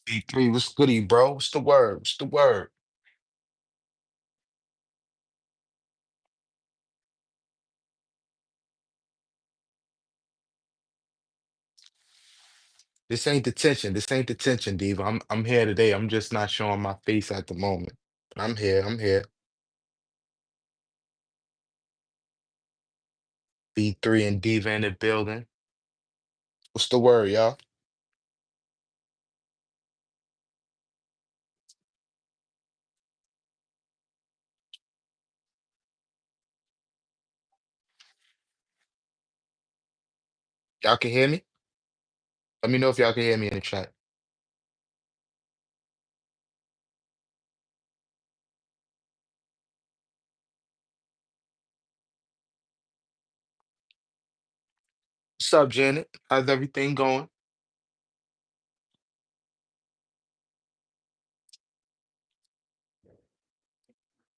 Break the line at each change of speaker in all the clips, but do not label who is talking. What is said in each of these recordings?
B3, what's goody, bro? What's the word? What's the word? This ain't detention. This ain't detention, Diva. I'm here today. I'm just not showing my face at the moment. But I'm here. I'm here. B3 and Diva in the building. What's the word, y'all? Y'all can hear me? Let me know if y'all can hear me in the chat. What's up, Janet? How's everything going?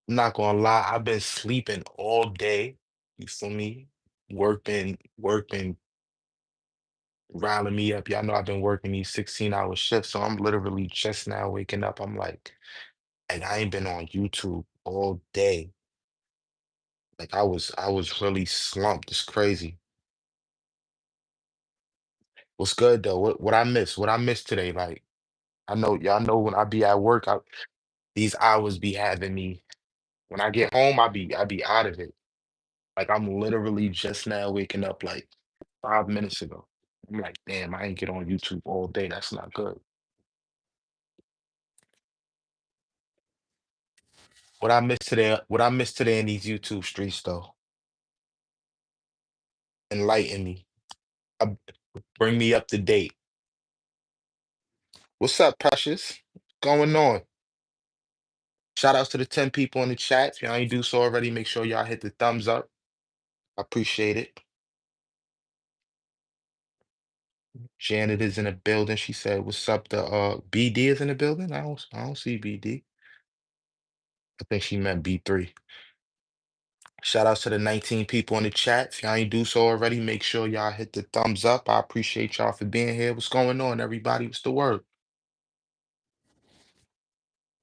I'm not gonna lie, I've been sleeping all day. You feel me? Work been riling me up. Y'all know I've been working these 16-hour shifts, so I'm literally just now waking up. I'm like, and I ain't been on YouTube all day. Like I was really slumped. It's crazy. What's good though? What I missed? What I missed today? Like I know y'all know when I be at work, these hours be having me. When I get home, I be out of it. Like I'm literally just now waking up like 5 minutes ago. I'm like, damn, I ain't get on YouTube all day. That's not good. What I missed today, what I missed today in these YouTube streets though, enlighten me. Uh, Bring me up to date. What's up, Precious? What's going on? Shout outs to the 10 people in the chat. If y'all ain't do so already, make sure y'all hit the thumbs up. I appreciate it. Janet is in the building. She said, "What's up?" The BD is in the building. I don't see BD. I think she meant B3. Shout outs to the 19 people in the chat. If y'all ain't do so already, make sure y'all hit the thumbs up. I appreciate y'all for being here. What's going on, everybody? What's the word?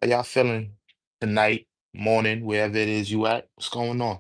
How y'all feeling tonight, morning, wherever it is you at? What's going on?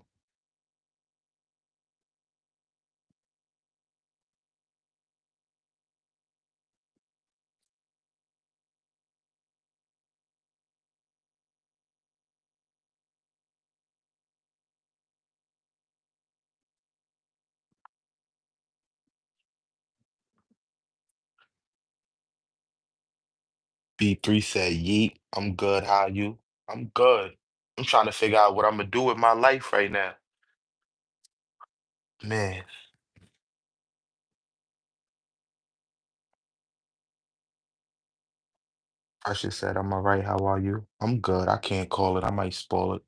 B3 said, "Yeet, I'm good. How you?" I'm good. I'm trying to figure out what I'm gonna do with my life right now. Man, I should said, "I'm all right. How are you?" I'm good. I can't call it. I might spoil it.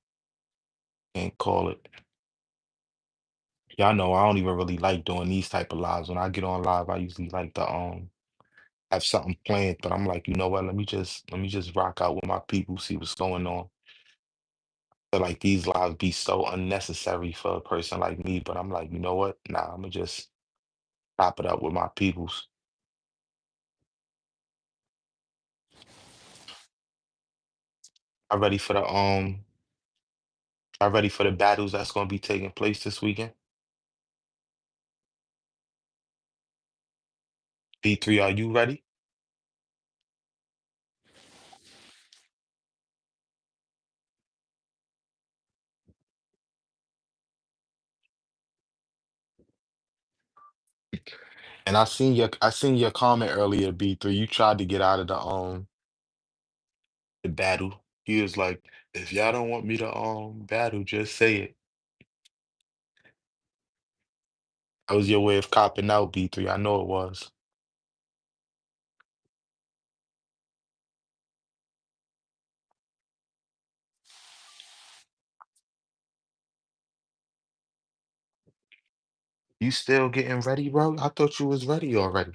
Can't call it. Y'all know I don't even really like doing these type of lives. When I get on live, I usually like to have something planned, but I'm like, you know what? Let me just rock out with my people, see what's going on. Feel like these lives be so unnecessary for a person like me, but I'm like, you know what? Nah, I'm gonna just pop it up with my peoples. I ready for the I ready for the battles that's gonna be taking place this weekend. B3, are you ready? And I seen your comment earlier, B3. You tried to get out of the battle. He was like, if y'all don't want me to battle, just say it. That was your way of copping out, B3. I know it was. You still getting ready, bro? I thought you was ready already.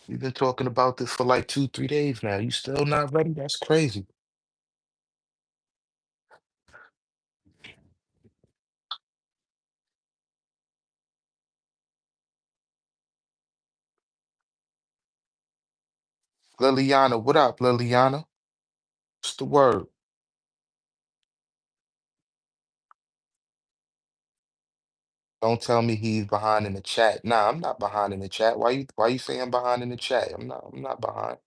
We've been talking about this for like 2, 3 days now. You still not ready? That's crazy. Liliana, what up, Liliana? What's the word? Don't tell me he's behind in the chat. Nah, I'm not behind in the chat. Why you saying I'm behind in the chat? I'm not behind.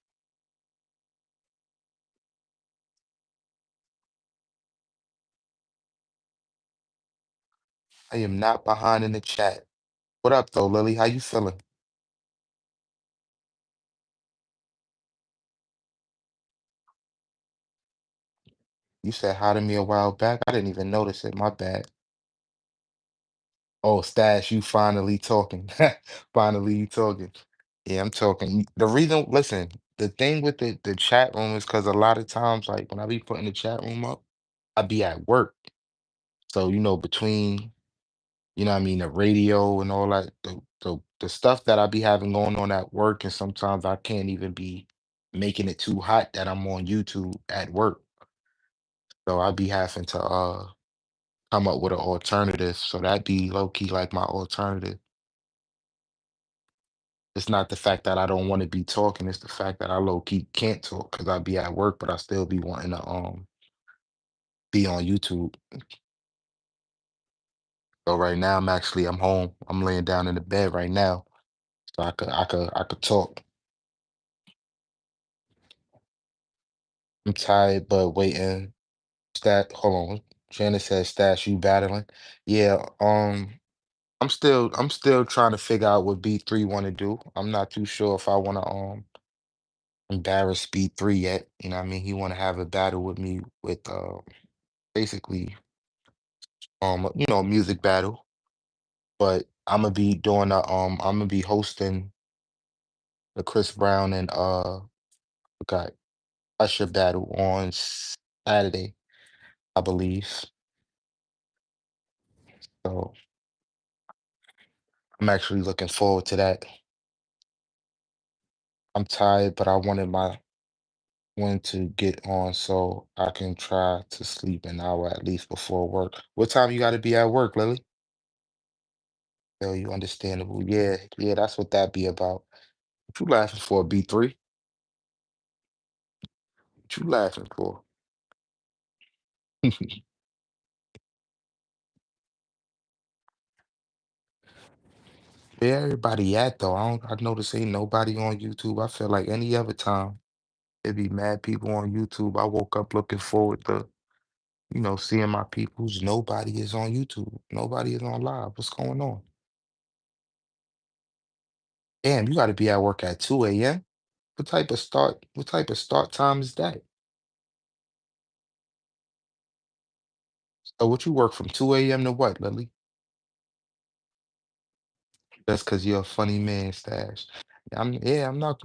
I am not behind in the chat. What up though, Lily? How you feeling? You said hi to me a while back. I didn't even notice it. My bad. Oh, Stash, you finally talking. Finally you talking. Yeah, I'm talking. The reason, listen, the thing with the chat room is because a lot of times, like when I be putting the chat room up, I be at work. So, between, what I mean, the radio and all that, the stuff that I be having going on at work, and sometimes I can't even be making it too hot that I'm on YouTube at work. So I be having to come up with an alternative. So that be low key like my alternative. It's not the fact that I don't want to be talking, it's the fact that I low key can't talk because I be at work, but I still be wanting to be on YouTube. So right now I'm home. I'm laying down in the bed right now. So I could talk. I'm tired, but waiting. Hold on. Janice says stash you battling. Yeah, I'm still trying to figure out what B3 want to do. I'm not too sure if I want to embarrass B3 yet. You know what I mean? He want to have a battle with me with basically music battle. But I'm gonna be doing I'm gonna be hosting the Chris Brown and forgot Usher battle on Saturday, I believe. So I'm actually looking forward to that. I'm tired, but I wanted my one to get on so I can try to sleep an hour at least before work. What time you gotta be at work, Lily? Tell you understandable. Yeah, yeah, that's what that be about. What you laughing for, B3? What you laughing for? Where everybody at though? I notice ain't nobody on YouTube. I feel like any other time it'd be mad people on YouTube. I woke up looking forward to, seeing my peoples. Nobody is on YouTube. Nobody is on live. What's going on? Damn, you gotta be at work at 2 a.m. What type of start time is that? So what you work from 2 a.m. to what, Lily? That's because you're a funny man, Stash. I'm not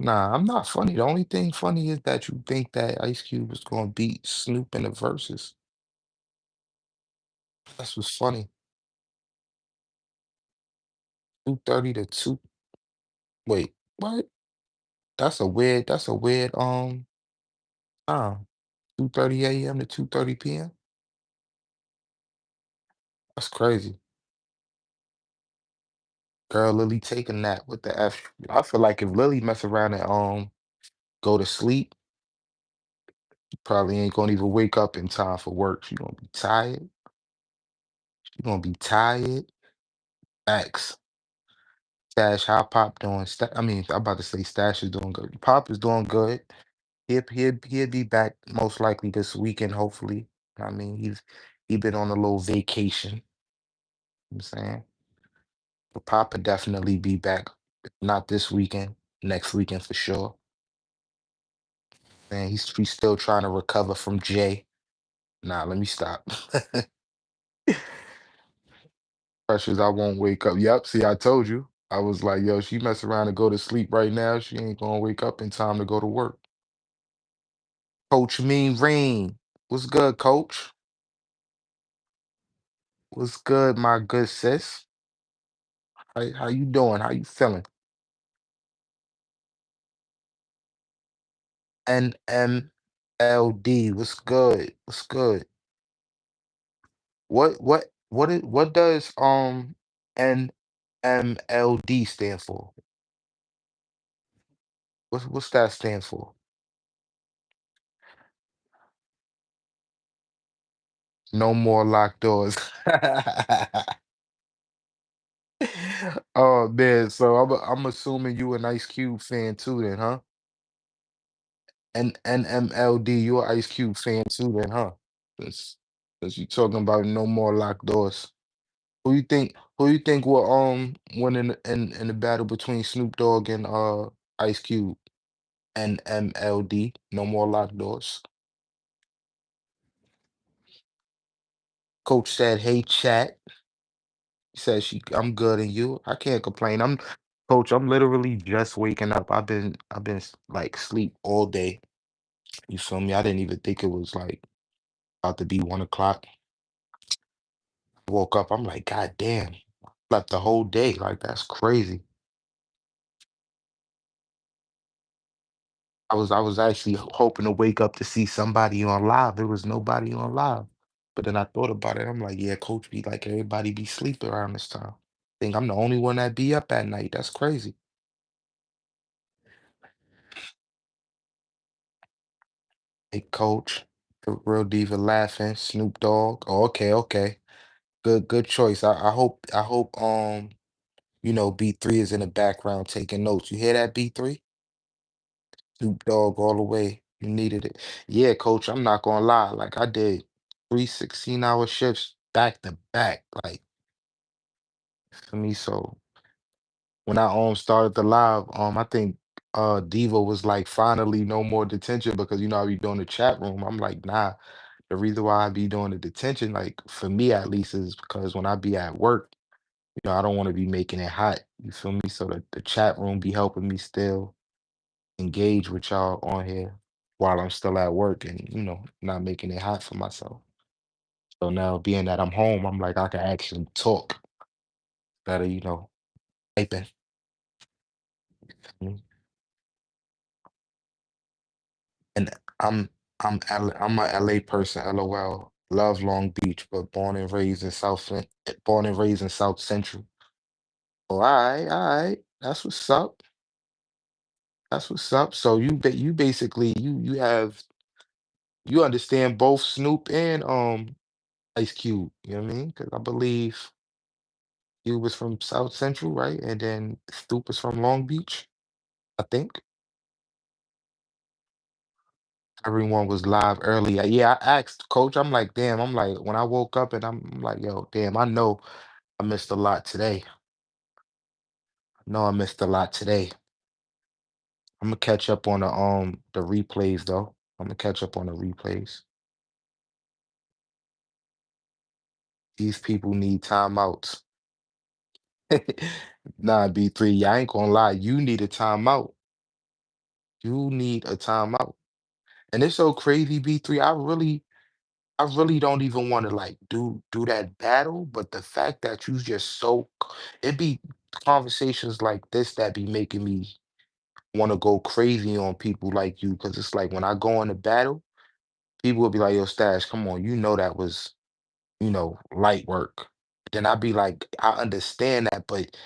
funny. The only thing funny is that you think that Ice Cube was gonna beat Snoop in the verses. That's what's funny. 2:30 to 2. Wait, what? That's a weird time. 2:30 a.m. to 2:30 p.m. That's crazy. Girl, Lily taking that. What the F? I feel like if Lily mess around and go to sleep, probably ain't gonna even wake up in time for work. She gonna be tired. She gonna be tired. Facts. Stash, how Pop doing? I mean, I'm about to say Stash is doing good. Pop is doing good. He'll be back most likely this weekend, hopefully. I mean, he been on a little vacation. I'm saying, but Pop will definitely be back. Not this weekend, next weekend for sure. And he's still trying to recover from Jay. Nah, let me stop. Pressures, I won't wake up. Yep, see, I told you. I was like, yo, she mess around and go to sleep right now. She ain't gonna wake up in time to go to work. Coach Mean Rain. What's good, coach? What's good, my good sis? How you doing? How you feeling? NMLD. What's good? What's good? What does NMLD stand for? What's that stand for? No more locked doors. Oh man, so I'm assuming you an Ice Cube fan too then, huh? And NMLD, you an Ice Cube fan too then, huh? Since since you talking about no more locked doors. Who you think will win in the battle between Snoop Dogg and Ice Cube? NMLD, no more locked doors. Coach said, "Hey chat." He said I'm good and you. I can't complain. Coach, I'm literally just waking up. Like sleep all day. You feel me? I didn't even think it was like about to be 1 o'clock. Woke up, I'm like, God damn, slept the whole day. Like that's crazy. I was actually hoping to wake up to see somebody on live. There was nobody on live. But then I thought about it. I'm like, yeah, coach be like everybody be sleeping around this time. Think I'm the only one that be up at night. That's crazy. Hey, coach, the real diva laughing. Snoop Dogg. Oh, okay, okay. Good choice. I hope B3 is in the background taking notes. You hear that, B3? Snoop Dogg all the way. You needed it. Yeah, coach, I'm not gonna lie. Like I did 3 16-hour shifts back to back. Like for me, so when I started the live, I think Diva was like finally no more detention because I be doing the chat room. I'm like, nah, the reason why I be doing the detention, like for me at least, is because when I be at work, I don't want to be making it hot. You feel me? So the chat room be helping me still engage with y'all on here while I'm still at work and, not making it hot for myself. So now being that I'm home, I'm like, I can actually talk better, typing. Mm. And I'm I'm a LA person, LOL. Love Long Beach, but born and raised in South Central. Oh, all right. That's what's up. That's what's up. So you basically you understand both Snoop and Ice Cube, you know what I mean? Because I believe you was from South Central, right? And then Snoop is from Long Beach, I think. Everyone was live early. Yeah, I asked Coach. I'm like, damn. I'm like, when I woke up and I'm like, yo, damn. I know I missed a lot today. I know I missed a lot today. I'm gonna catch up on the replays though. I'm gonna catch up on the replays. These people need timeouts. Nah, B3. Yeah, I ain't gonna lie. You need a timeout. You need a timeout. And it's so crazy, B3. I really don't even want to like do that battle, but the fact that you just it be conversations like this that be making me want to go crazy on people like you. Cause it's like when I go in a battle, people will be like, yo, Stash, come on, that was, light work. Then I'd be like, I understand that, but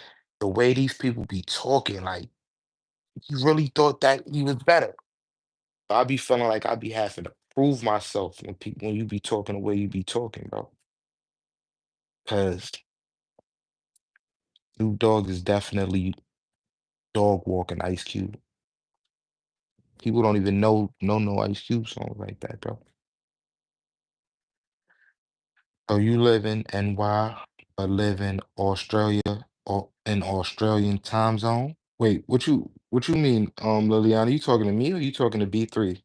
the way these people be talking, like, you really thought that he was better. I be feeling like I be having to prove myself when you be talking the way you be talking, bro. Cause Snoop Dogg is definitely dog walking Ice Cube. People don't even know no Ice Cube songs like that, bro. So you live in NY, but live in Australia or in Australian time zone? Wait, what you mean, Liliana? You talking to me or you talking to B3?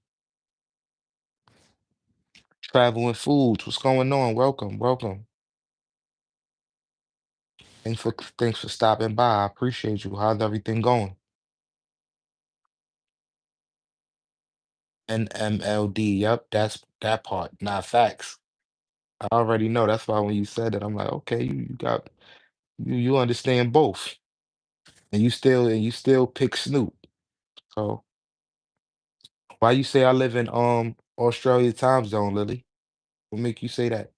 Traveling Foods, what's going on? Welcome, welcome. Thanks for stopping by. I appreciate you. How's everything going? NMLD. Yep, that's that part. Not facts. I already know. That's why when you said that, I'm like, okay, you understand both. And you still pick Snoop. So why you say I live in Australia time zone, Lily? What make you say that?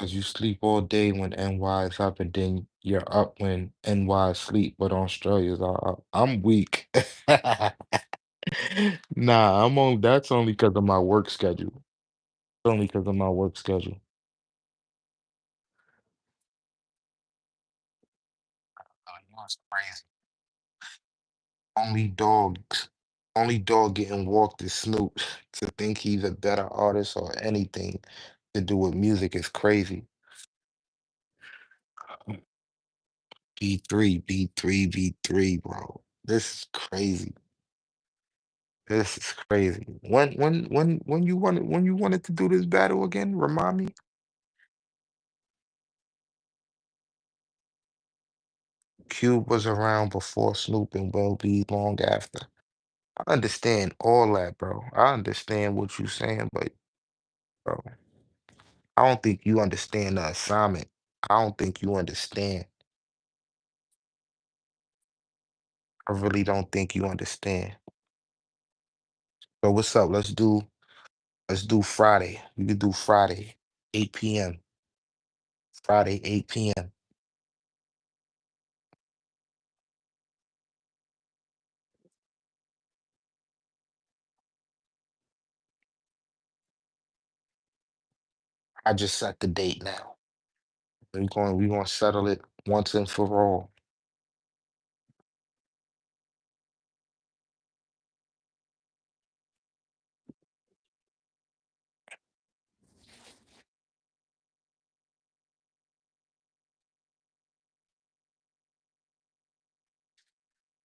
Cause you sleep all day when NY is up, and then you're up when NY is sleep, but Australia's are up. I'm weak. Nah, that's only because of my work schedule. Only because of my work schedule. Oh, you was crazy. Only dogs. Only dog getting walked is Snoop. To think he's a better artist or anything to do with music is crazy. B3, B3, B3, bro. This is crazy. This is crazy. When you wanted to do this battle again, remind me? Cube was around before Snoop and will be long after. I understand all that, bro. I understand what you're saying, but bro, I don't think you understand the assignment. I don't think you understand. I really don't think you understand. So what's up? Let's do Friday. We could do Friday, 8 p.m. Friday, 8 p.m. I just set the date now. We gonna settle it once and for all.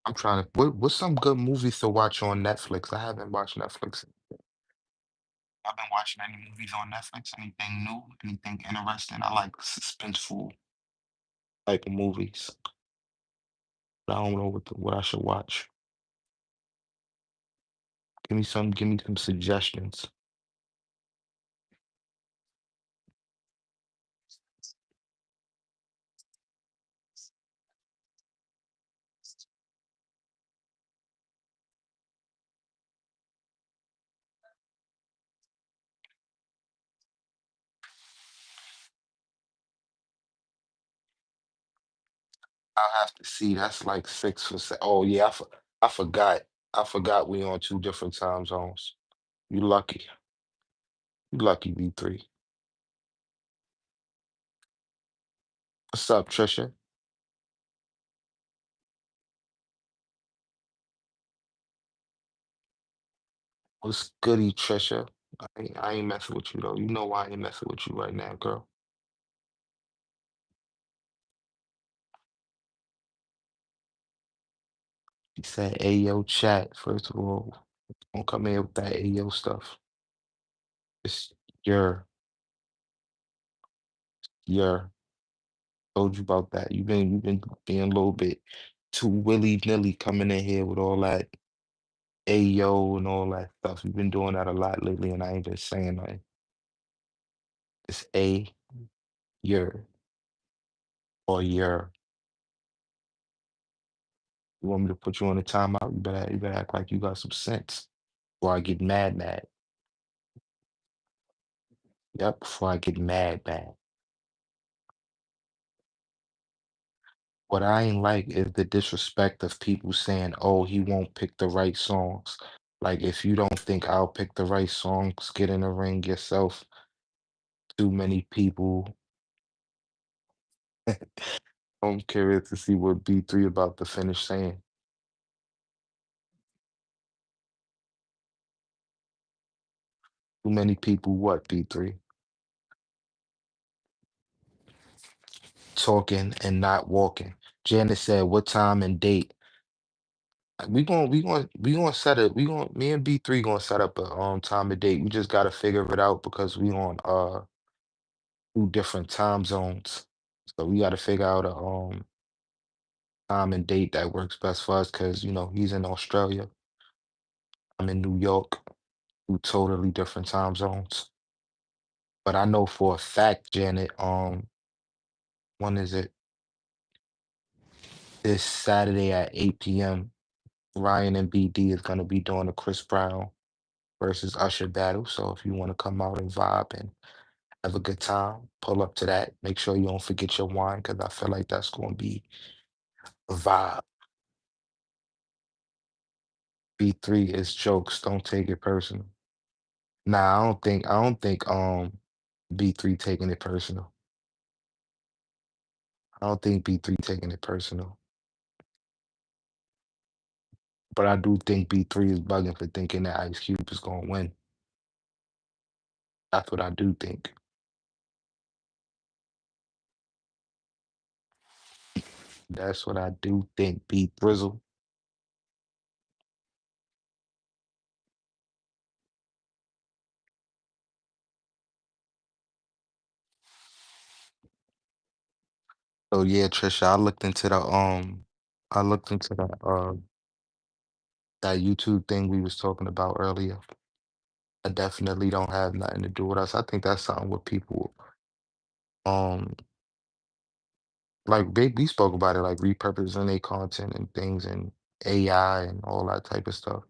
I'm trying to what's some good movies to watch on Netflix? I haven't watched Netflix. I've been watching any movies on Netflix, anything new, anything interesting. I like suspenseful type of movies. But I don't know what I should watch. Give me some suggestions. I'll have to see. That's like 6 for oh yeah, I forgot. I forgot we on two different time zones. You lucky. You lucky, V3. What's up, Trisha? What's goody, Trisha? I ain't messing with you though. You know why I ain't messing with you right now, girl. He said, "Ayo, chat." First of all, don't come in with that Ayo stuff. It's your. Told you about that. You've been being a little bit too willy-nilly coming in here with all that Ayo and all that stuff. You've been doing that a lot lately, and I ain't been saying nothing. It's your or your. You want me to put you on a timeout? You better act like you got some sense. Before I get mad, mad. Yep, before I get mad, mad. What I ain't like is the disrespect of people saying, "Oh, he won't pick the right songs." Like, if you don't think I'll pick the right songs, get in the ring yourself. Too many people. I'm curious to see what B3 about to finish saying. Too many people, what, B3? Talking and not walking. Janice said, "What time and date?" We gonna set it. Me and B3 gonna set up a time and date. We just gotta figure it out because we on two different time zones. So we gotta figure out a time and date that works best for us because he's in Australia. I'm in New York, two totally different time zones. But I know for a fact, Janet, when is it? This Saturday at 8 p.m. Ryan and BD is gonna be doing a Chris Brown versus Usher battle. So if you want to come out and vibe and Have a good time. Pull up to that. Make sure you don't forget your wine because I feel like that's going to be a vibe. B3 is jokes. Don't take it personal. Nah, I don't think B3 taking it personal. I don't think B3 taking it personal. But I do think B3 is bugging for thinking that Ice Cube is gonna win. That's what I do think. That's what I do think. B Brizzle. So yeah, Trisha, I looked into that YouTube thing we was talking about earlier. I definitely don't have nothing to do with us. I think that's something what people um like we spoke about it, like repurposing their content and things and AI and all that type of stuff.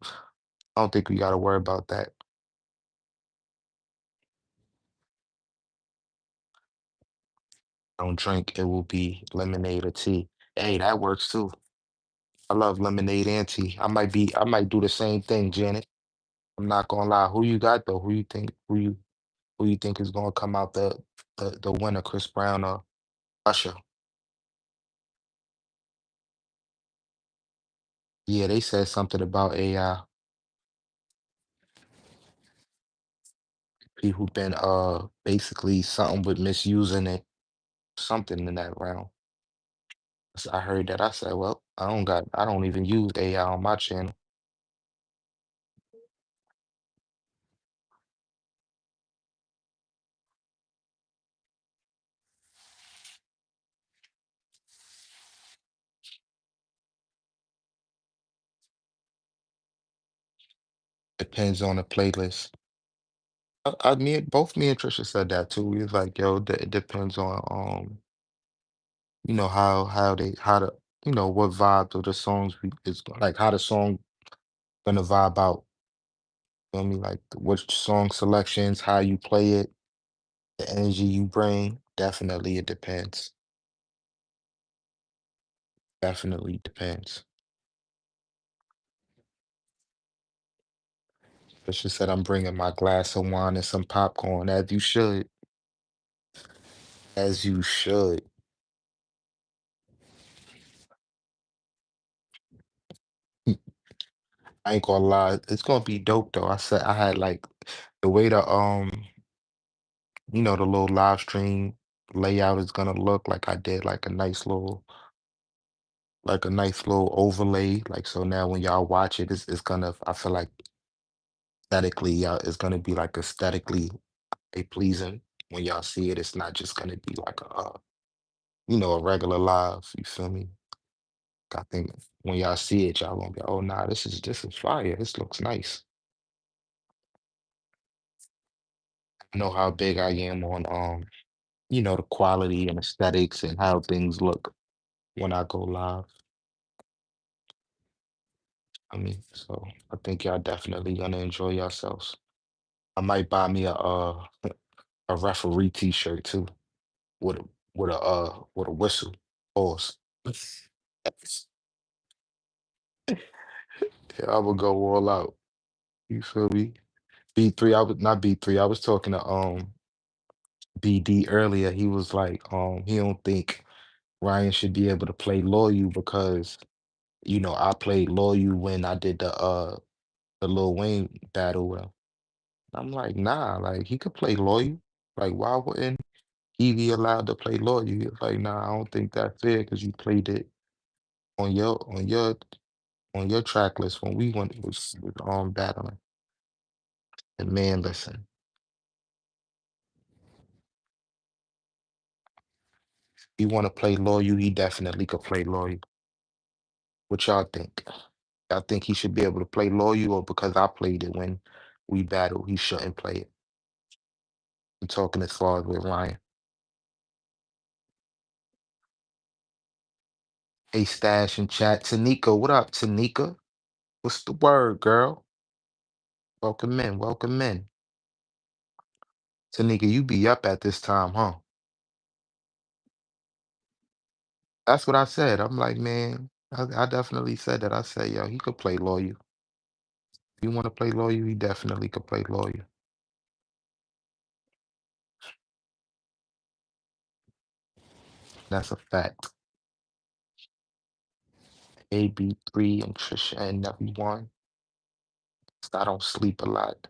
I don't think we gotta worry about that. Don't drink, it will be lemonade or tea. Hey, that works too. I love lemonade and tea. I might do the same thing, Janet. I'm not gonna lie. Who you got though? Who you think is gonna come out the winner, Chris Brown or Usher? Yeah, they said something about AI. People been basically something with misusing it, something in that realm. So I heard that. I said, well, I don't even use AI on my channel. Depends on the playlist. Both me and Trisha said that too. We was like, yo, it depends on how the what vibe of the songs is like how the song gonna vibe out. Feel me? Like which song selections, how you play it, the energy you bring. Definitely it depends. Definitely depends. Trisha said I'm bringing my glass of wine and some popcorn, as you should. As you should. I ain't gonna lie, it's gonna be dope though. I said I had like the way the little live stream layout is gonna look like I did like a nice little overlay. Like so now when y'all watch it, it's gonna I feel like aesthetically, y'all it's gonna be like aesthetically a pleasing when y'all see it. It's not just gonna be like a regular live. You feel me? I think when y'all see it, y'all gonna be, oh nah, this is fire. This looks nice. I know how big I am on the quality and aesthetics and how things look when I go live. I mean, so I think y'all definitely gonna enjoy yourselves. I might buy me a referee t-shirt too with a with a whistle. Pause. Yeah, I would go all out. You feel me? B3, I was not B3. I was talking to BD earlier. He was like, he don't think Ryan should be able to play Loyal because, I played Loyal when I did the Lil Wayne battle with him. I'm like, nah, like he could play Loyal. Like, why wouldn't he be allowed to play Loyal? He was like, nah, I don't think that's fair because you played it on your track list when we went was battling. And man, listen, he want to play Loyal, he definitely could play Loyal. What y'all think? I think he should be able to play Loyal, or because I played it when we battled, he shouldn't play it. I'm talking as far as with Ryan. Hey, Stash and chat. Tanika, what up, Tanika? What's the word, girl? Welcome in, welcome in. Tanika, you be up at this time, huh? That's what I said. I'm like, man, I definitely said that. I said, yo, he could play lawyer. If you want to play lawyer, he definitely could play lawyer. That's a fact. AB3 and Trisha and everyone. I don't sleep a lot.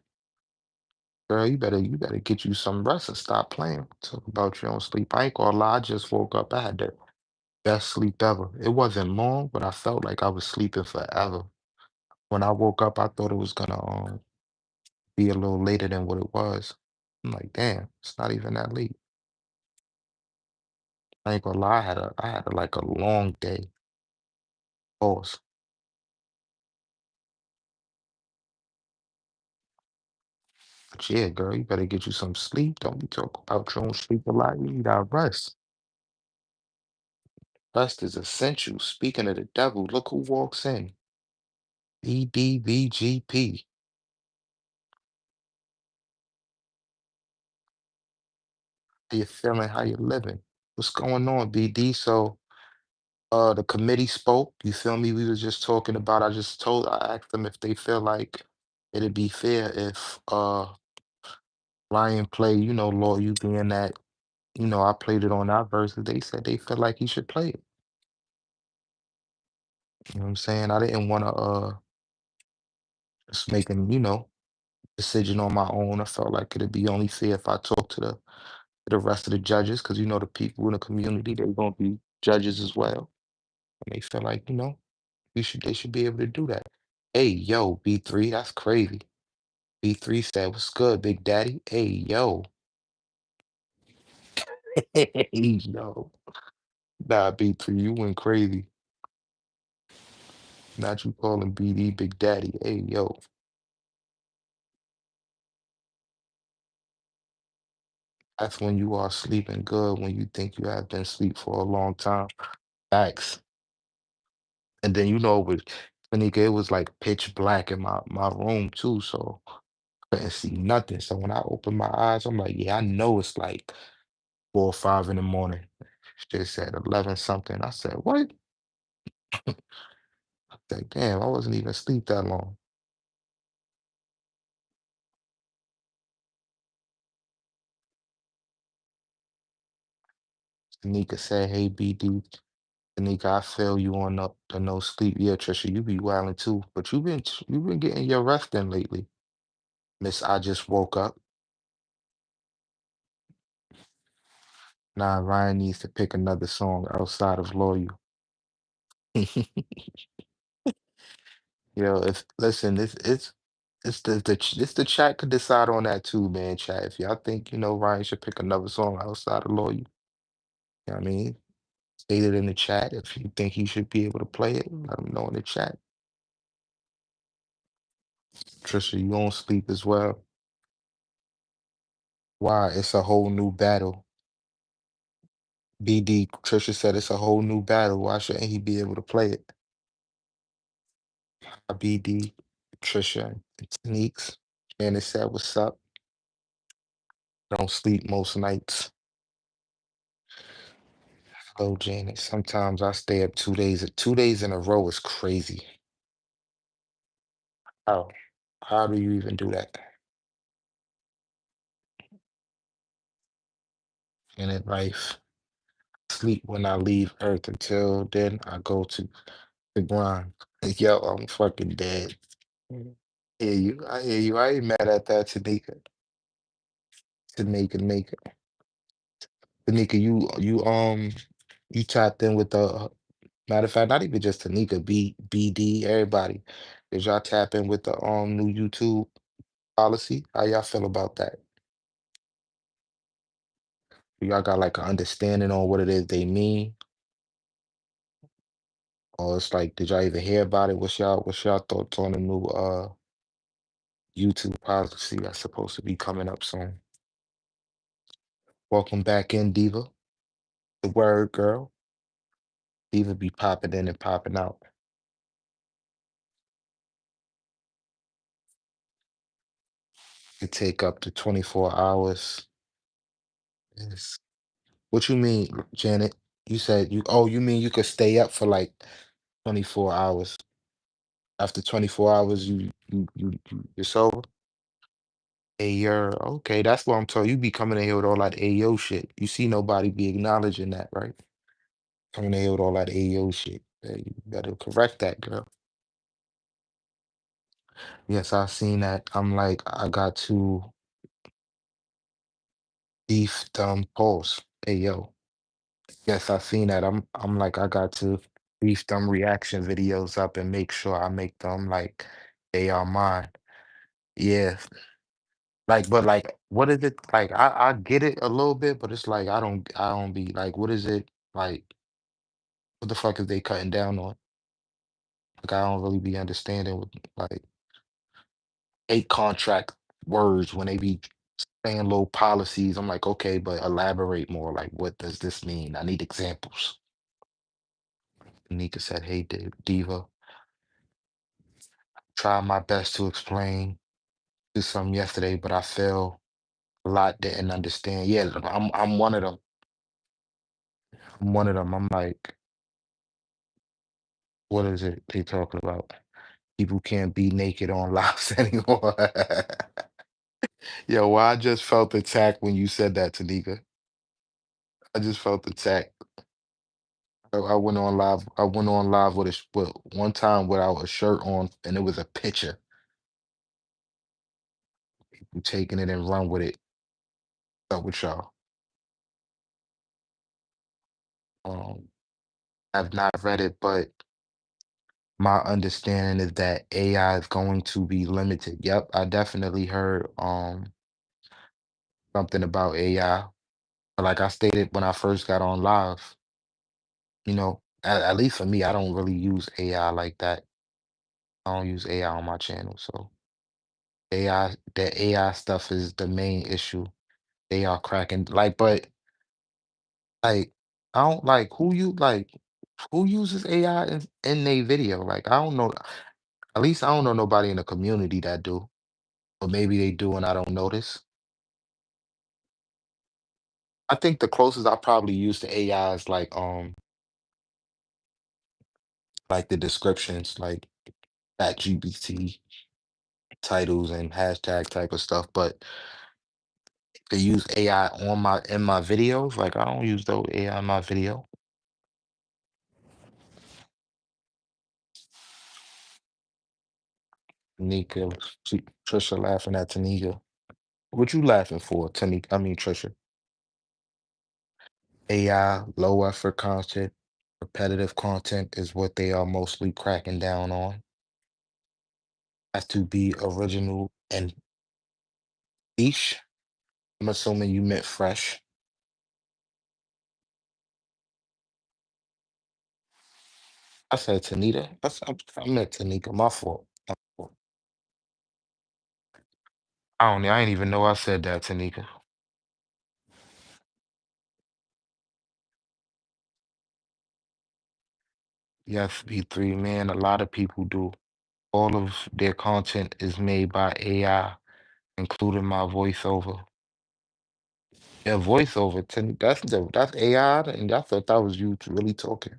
Girl, you better get you some rest and stop playing. Talk about you don't sleep. I ain't gonna lie, I just woke up. I had the best sleep ever. It wasn't long, but I felt like I was sleeping forever. When I woke up, I thought it was gonna be a little later than what it was. I'm like, damn, it's not even that late. I ain't gonna lie, like a long day. Pause. But yeah, girl, you better get you some sleep. Don't be talking about you don't sleep a lot. You need that rest. Rest is essential. Speaking of the devil, look who walks in. EDVGP. How you feeling? How you living? What's going on, BD? So the committee spoke. You feel me? We was just talking about I asked them if they feel like it'd be fair if Ryan play, Law, you being that, I played it on our verses. They said they feel like he should play it. You know what I'm saying? I didn't want to just make an, decision on my own. I felt like it'd be only fair if I talked to the rest of the judges, because the people in the community, they're gonna be judges as well. And they feel like, they should be able to do that. Hey, yo, B3, that's crazy. B3 said, "What's good, Big Daddy?" Hey, yo. Hey, yo. Nah, B3, you went crazy. Not you calling BD Big Daddy. Hey, yo. That's when you are sleeping good, when you think you have been asleep for a long time. Facts. And then Tanika, it was like pitch black in my room too, so couldn't see nothing. So when I opened my eyes, I'm like, yeah, I know it's like 4 or 5 in the morning. Shit said 11 something. I said, what? I said, damn, I wasn't even asleep that long. Tanika said, hey, BD. Tanika, I feel you on the no sleep. Yeah, Trisha, you be wilding too. But you've been getting your rest in lately. Miss, I just woke up. Nah, Ryan needs to pick another song outside of Loyal. If listen, it's the chat could decide on that too, man. Chat. If y'all think Ryan should pick another song outside of Loyal, what I mean, state it in the chat. If you think he should be able to play it, let him know in the chat. Trisha, you don't sleep as well. Why? It's a whole new battle. BD, Trisha said it's a whole new battle. Why shouldn't he be able to play it? BD, Trisha, and Sneaks. And it said, what's up? Don't sleep most nights. Oh, Janet, sometimes I stay up 2 days. 2 days in a row is crazy. How? How do you even do that? Janet life. Sleep when I leave Earth. Until then, I go to the grind. Yo, I'm fucking dead. Mm. Hear you. I hear you. I ain't mad at that, Tanika. Tanika. Tanika, you tapped in with the matter of fact, not even just Tanika, BD, everybody. Did y'all tap in with the new YouTube policy? How y'all feel about that? Y'all got like an understanding on what it is they mean? Or it's like, did y'all even hear about it? What's y'all thoughts on the new YouTube policy that's supposed to be coming up soon? Welcome back in, Diva. The word girl. Diva be popping in and popping out. It take up to 24 hours. Yes. What you mean, Janet? You said you mean you could stay up for like 24 hours. After 24 hours, you're sober? Ayer, okay, that's what I'm talking. You be coming in here with all that Ayo shit. You see nobody be acknowledging that, right? Coming in here with all that Ayo shit. You better correct that, girl. Yes, I seen that. I'm like, I got to beef dumb pause. Ayo. Yes, I seen that. I'm like, I got to beef them reaction videos up and make sure I make them like they are mine. Yeah. Like, but like, what is it? Like, I get it a little bit, but it's like I don't be like, what is it? Like, what the fuck is they cutting down on? Like, I don't really be understanding with like eight contract words when they be saying little policies. I'm like, okay, but elaborate more. Like, what does this mean? I need examples. Nika said, "Hey, Diva, try my best to explain to some yesterday, but I feel a lot didn't understand." Yeah, I'm one of them. I'm one of them. I'm like, what is it they talking about? People can't be naked on lives anymore. Yo, well, I just felt attacked when you said that, Tanika. I just felt attacked. I went on live. I went on live with with one time without a shirt on, and it was a picture. You taking it and run with it. Up with y'all. Um, I've not read it, but my understanding is that AI is going to be limited. Yep, I definitely heard something about AI. But like I stated when I first got on live, at least for me, I don't really use AI like that. I don't use AI on my channel. So the AI stuff is the main issue. They are cracking but like I don't like who uses AI in their video. Like I don't know. At least I don't know nobody in the community that do. Or maybe they do and I don't notice. I think the closest I probably use to AI is like the descriptions, like that GPT titles and hashtag type of stuff. But to use AI in my videos, like I don't use those AI in my video. Nika, Trisha laughing at Tanika. What you laughing for, Tanika? I mean Trisha. AI, low effort content, repetitive content is what they are mostly cracking down on. Has to be original and niche. I'm assuming you meant fresh. I said Tanita. I meant Tanika. My fault. My fault. I ain't even know I said that, Tanika. Yes, B3, man, a lot of people do. All of their content is made by AI, including my voiceover. Yeah, voiceover, that's AI, and I thought that was you really talking.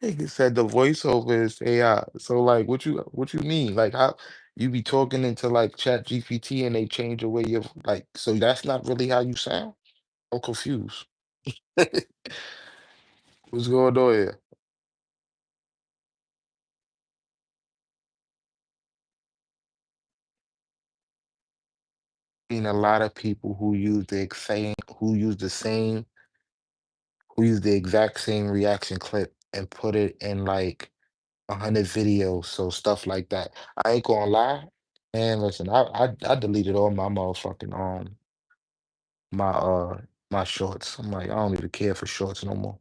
Nigga said the voiceover is AI. So like what you mean? Like how you be talking into like Chat GPT and they change the way you like so that's not really how you sound? I'm confused. What's going on here? Seen a lot of people who use the exact same reaction clip and put it in like 100 videos, so stuff like that. I ain't gonna lie, man. Listen, I deleted all my motherfucking my my shorts. I'm like I don't even care for shorts no more.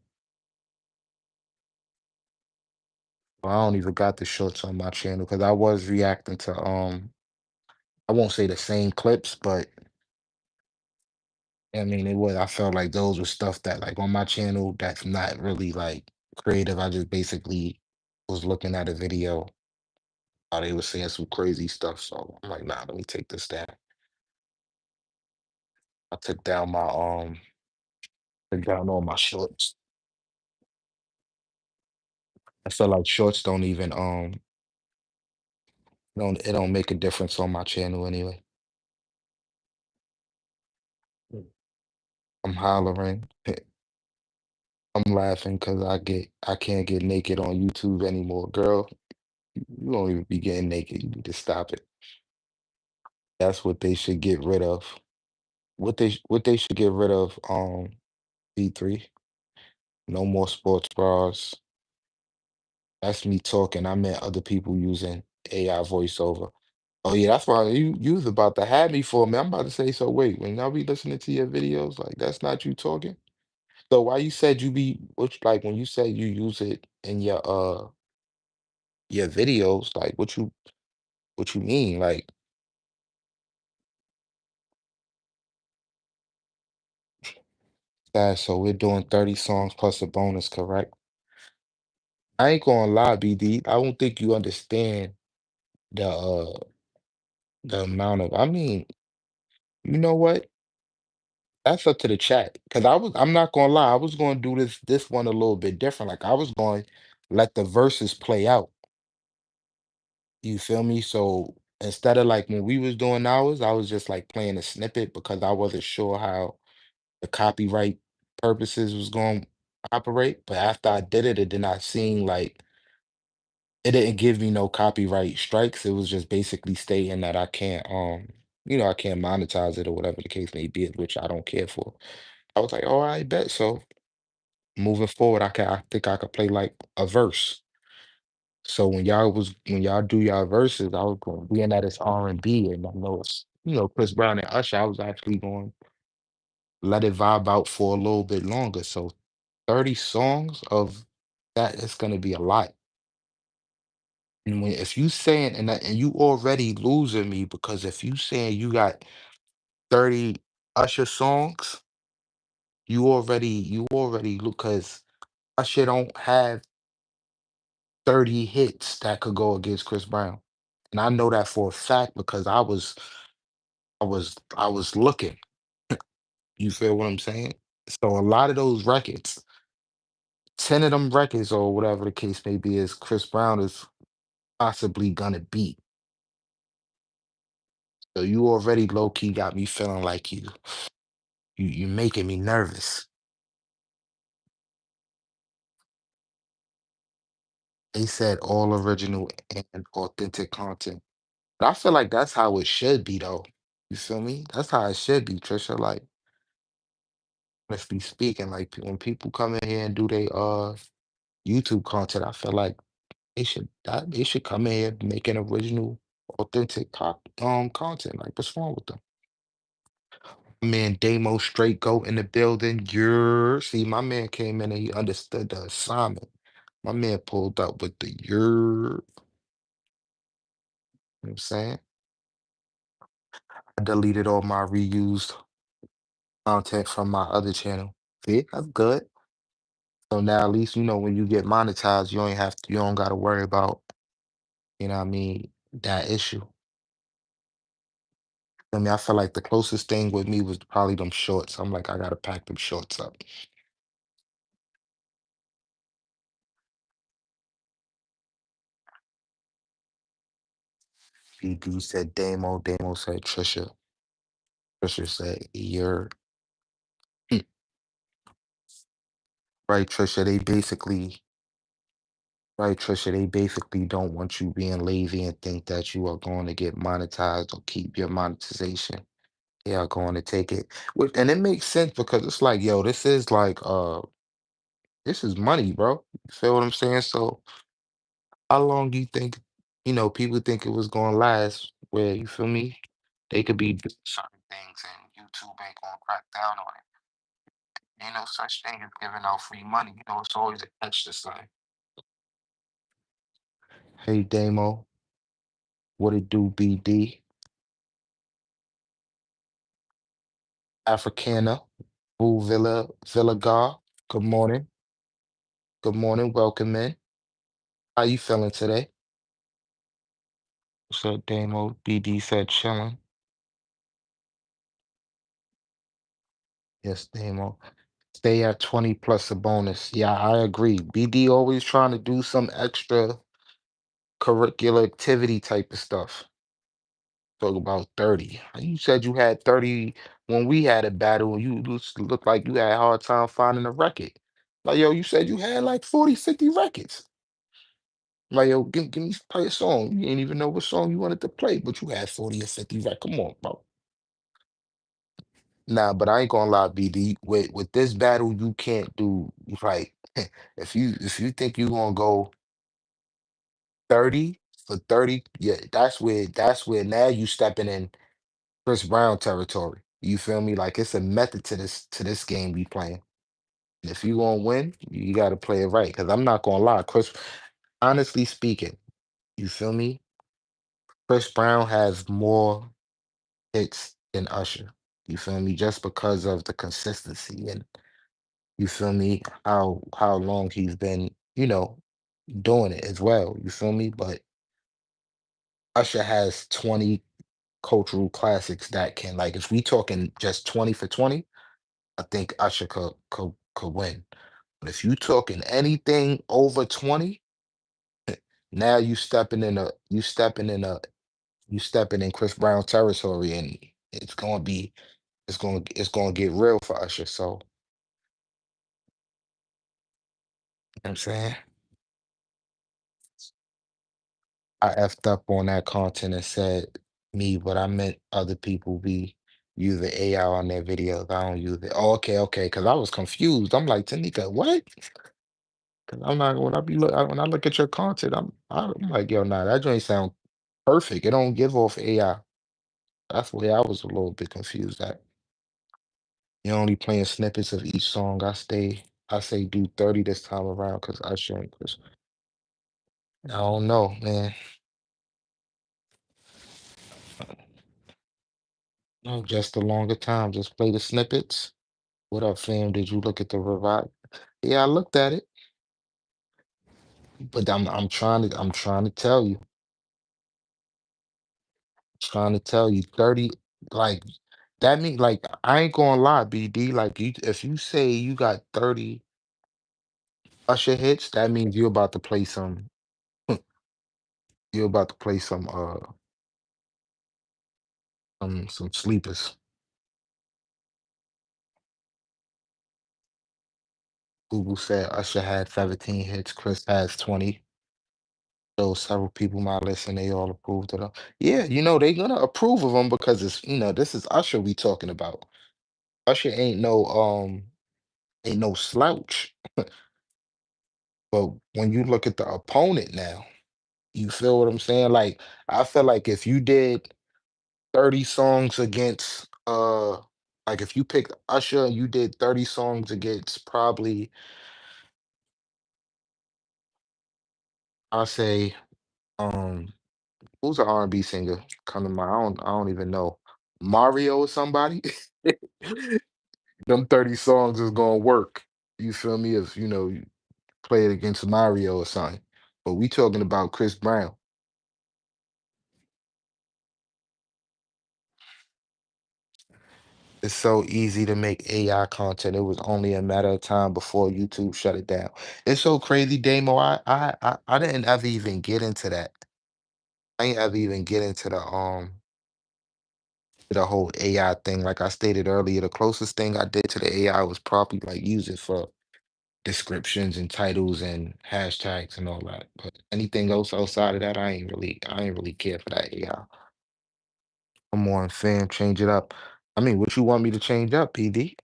I don't even got the shorts on my channel because I was reacting to I won't say the same clips, but I mean it was I felt like those were stuff that like on my channel that's not really like creative. I just basically was looking at a video They were saying some crazy stuff. So I'm like, nah, let me take this down. I took down all my shorts. I feel like shorts don't it don't make a difference on my channel anyway. Mm. I'm hollering. I'm laughing because I can't get naked on YouTube anymore. Girl, you don't even be getting naked. You need to stop it. That's what they should get rid of. What they should get rid of, B3. No more sports bras. That's me talking. I meant other people using AI voiceover. Oh yeah, that's why you was about to have me for me. I'm about to say, so wait, when y'all be listening to your videos, like that's not you talking? So why you said you be which like when you say you use it in your videos, like what you mean? Like that, so we're doing 30 songs plus a bonus, correct? I ain't gonna lie, BD. I don't think you understand the amount of I mean, you know what? That's up to the chat. Cause I'm not gonna lie, I was gonna do this one a little bit different. Like I was going to let the verses play out. You feel me? So instead of like when we was doing ours, I was just like playing a snippet because I wasn't sure how the copyright purposes was going to operate. But after I did it, and then I seen like it didn't give me no copyright strikes. It was just basically stating that I can't I can't monetize it or whatever the case may be, which I don't care for. I was like, oh, I bet. So moving forward, I think I could play like a verse. So when y'all do y'all verses, I was going being that it's R&B and I know it's Chris Brown and Usher, I was actually going to let it vibe out for a little bit longer. So 30 songs of that is gonna be a lot. And if you saying and you already losing me because if you saying you got 30 Usher songs, you already look because Usher don't have 30 hits that could go against Chris Brown. And I know that for a fact because I was looking. You feel what I'm saying? So a lot of those records, 10 of them records or whatever the case may be, is Chris Brown is possibly gonna beat. So you already low key got me feeling like you making me nervous. They said all original and authentic content. But I feel like that's how it should be though. You feel me? That's how it should be, Trisha. Like, honestly speaking, like when people come in here and do their YouTube content, I feel like they should come in here making original, authentic content. Like, what's wrong with them? Man, Damo straight go in the building. See, my man came in and he understood the assignment. My man pulled up with the you know what I'm saying? I deleted all my reused content from my other channel. See, that's good. So now at least when you get monetized, you don't gotta worry about, what I mean, that issue. I feel like the closest thing with me was probably them shorts. I'm like, I gotta pack them shorts up. BB said Damo, Damo said Trisha. Trisha said you're right, Trisha. They basically don't want you being lazy and think that you are going to get monetized or keep your monetization. They are going to take it. And it makes sense because it's like, yo, this is money, bro. You feel what I'm saying? So how long do you think, people think it was gonna last where you feel me? They could be doing certain things and YouTube ain't gonna crack down on it. Ain't no such thing as giving out free money. It's always an extra sign. Hey Damo, what it do, BD? Africana, Boo Villa Gar. Good morning. Good morning. Welcome in. How you feeling today? said Damo. BD said chilling. Yes, Damo. Stay at 20 plus a bonus. Yeah, I agree. BD always trying to do some extra curricular activity type of stuff. Talk about 30. You said you had 30 when we had a battle, and you look like you had a hard time finding a record. Like, yo, you said you had like 40, 50 records. Like, yo, give me play a song. You didn't even know what song you wanted to play, but you had 40 or 50 records. Come on, bro. Nah, but I ain't gonna lie, BD. With this battle, you can't do like if you think you gonna go 30 for 30, yeah, that's where now you stepping in Chris Brown territory. You feel me? Like it's a method to this game we playing. And if you gonna win, you gotta play it right. Cause I'm not gonna lie, Chris, honestly speaking, you feel me? Chris Brown has more hits than Usher. You feel me? Just because of the consistency and you feel me, how long he's been, doing it as well. You feel me? But Usher has 20 cultural classics that can like if we talking just 20 for 20, I think Usher could win. But if you talking anything over 20, now you stepping in Chris Brown territory and it's gonna get real for Usher. So you know what I'm saying I effed up on that content and said me, but I meant other people be using AI on their videos. I don't use it. Oh, okay. Because I was confused. I'm like, Tanika, what? Because I'm not when I look at your content, I'm like, yo, nah, that joint sound perfect. It don't give off AI. That's where I was a little bit confused at. You're only playing snippets of each song. I say do 30 this time around because I shouldn't. 'Cause I don't know, man. No, just a longer time. Just play the snippets. What up, fam? Did you look at the revive? Yeah, I looked at it, but I'm trying to tell you, 30, like that mean like I ain't gonna lie, BD. Like if you say you got 30 Usher hits, that means you're about to play some sleepers. Google said Usher had 17 hits, Chris has 20. So several people my list and they all approved of them. Yeah, they gonna approve of them because this is Usher we talking about. Usher ain't no slouch. But when you look at the opponent now, you feel what I'm saying? Like I feel like if you did 30 songs against like if you picked Usher and you did 30 songs against probably I'll say um who's an R&B singer? Come to mind. I don't even know. Mario or somebody? Them 30 songs is gonna work. You feel me? If you play it against Mario or something. But we talking about Chris Brown. It's so easy to make AI content. It was only a matter of time before YouTube shut it down. It's so crazy, Damo. I didn't ever even get into that. I ain't ever even get into the whole AI thing. Like I stated earlier, the closest thing I did to the AI was probably like use it for descriptions and titles and hashtags and all that. But anything else outside of that, I ain't really care for that AI. Come on, fam, change it up. I mean, what you want me to change up, PD?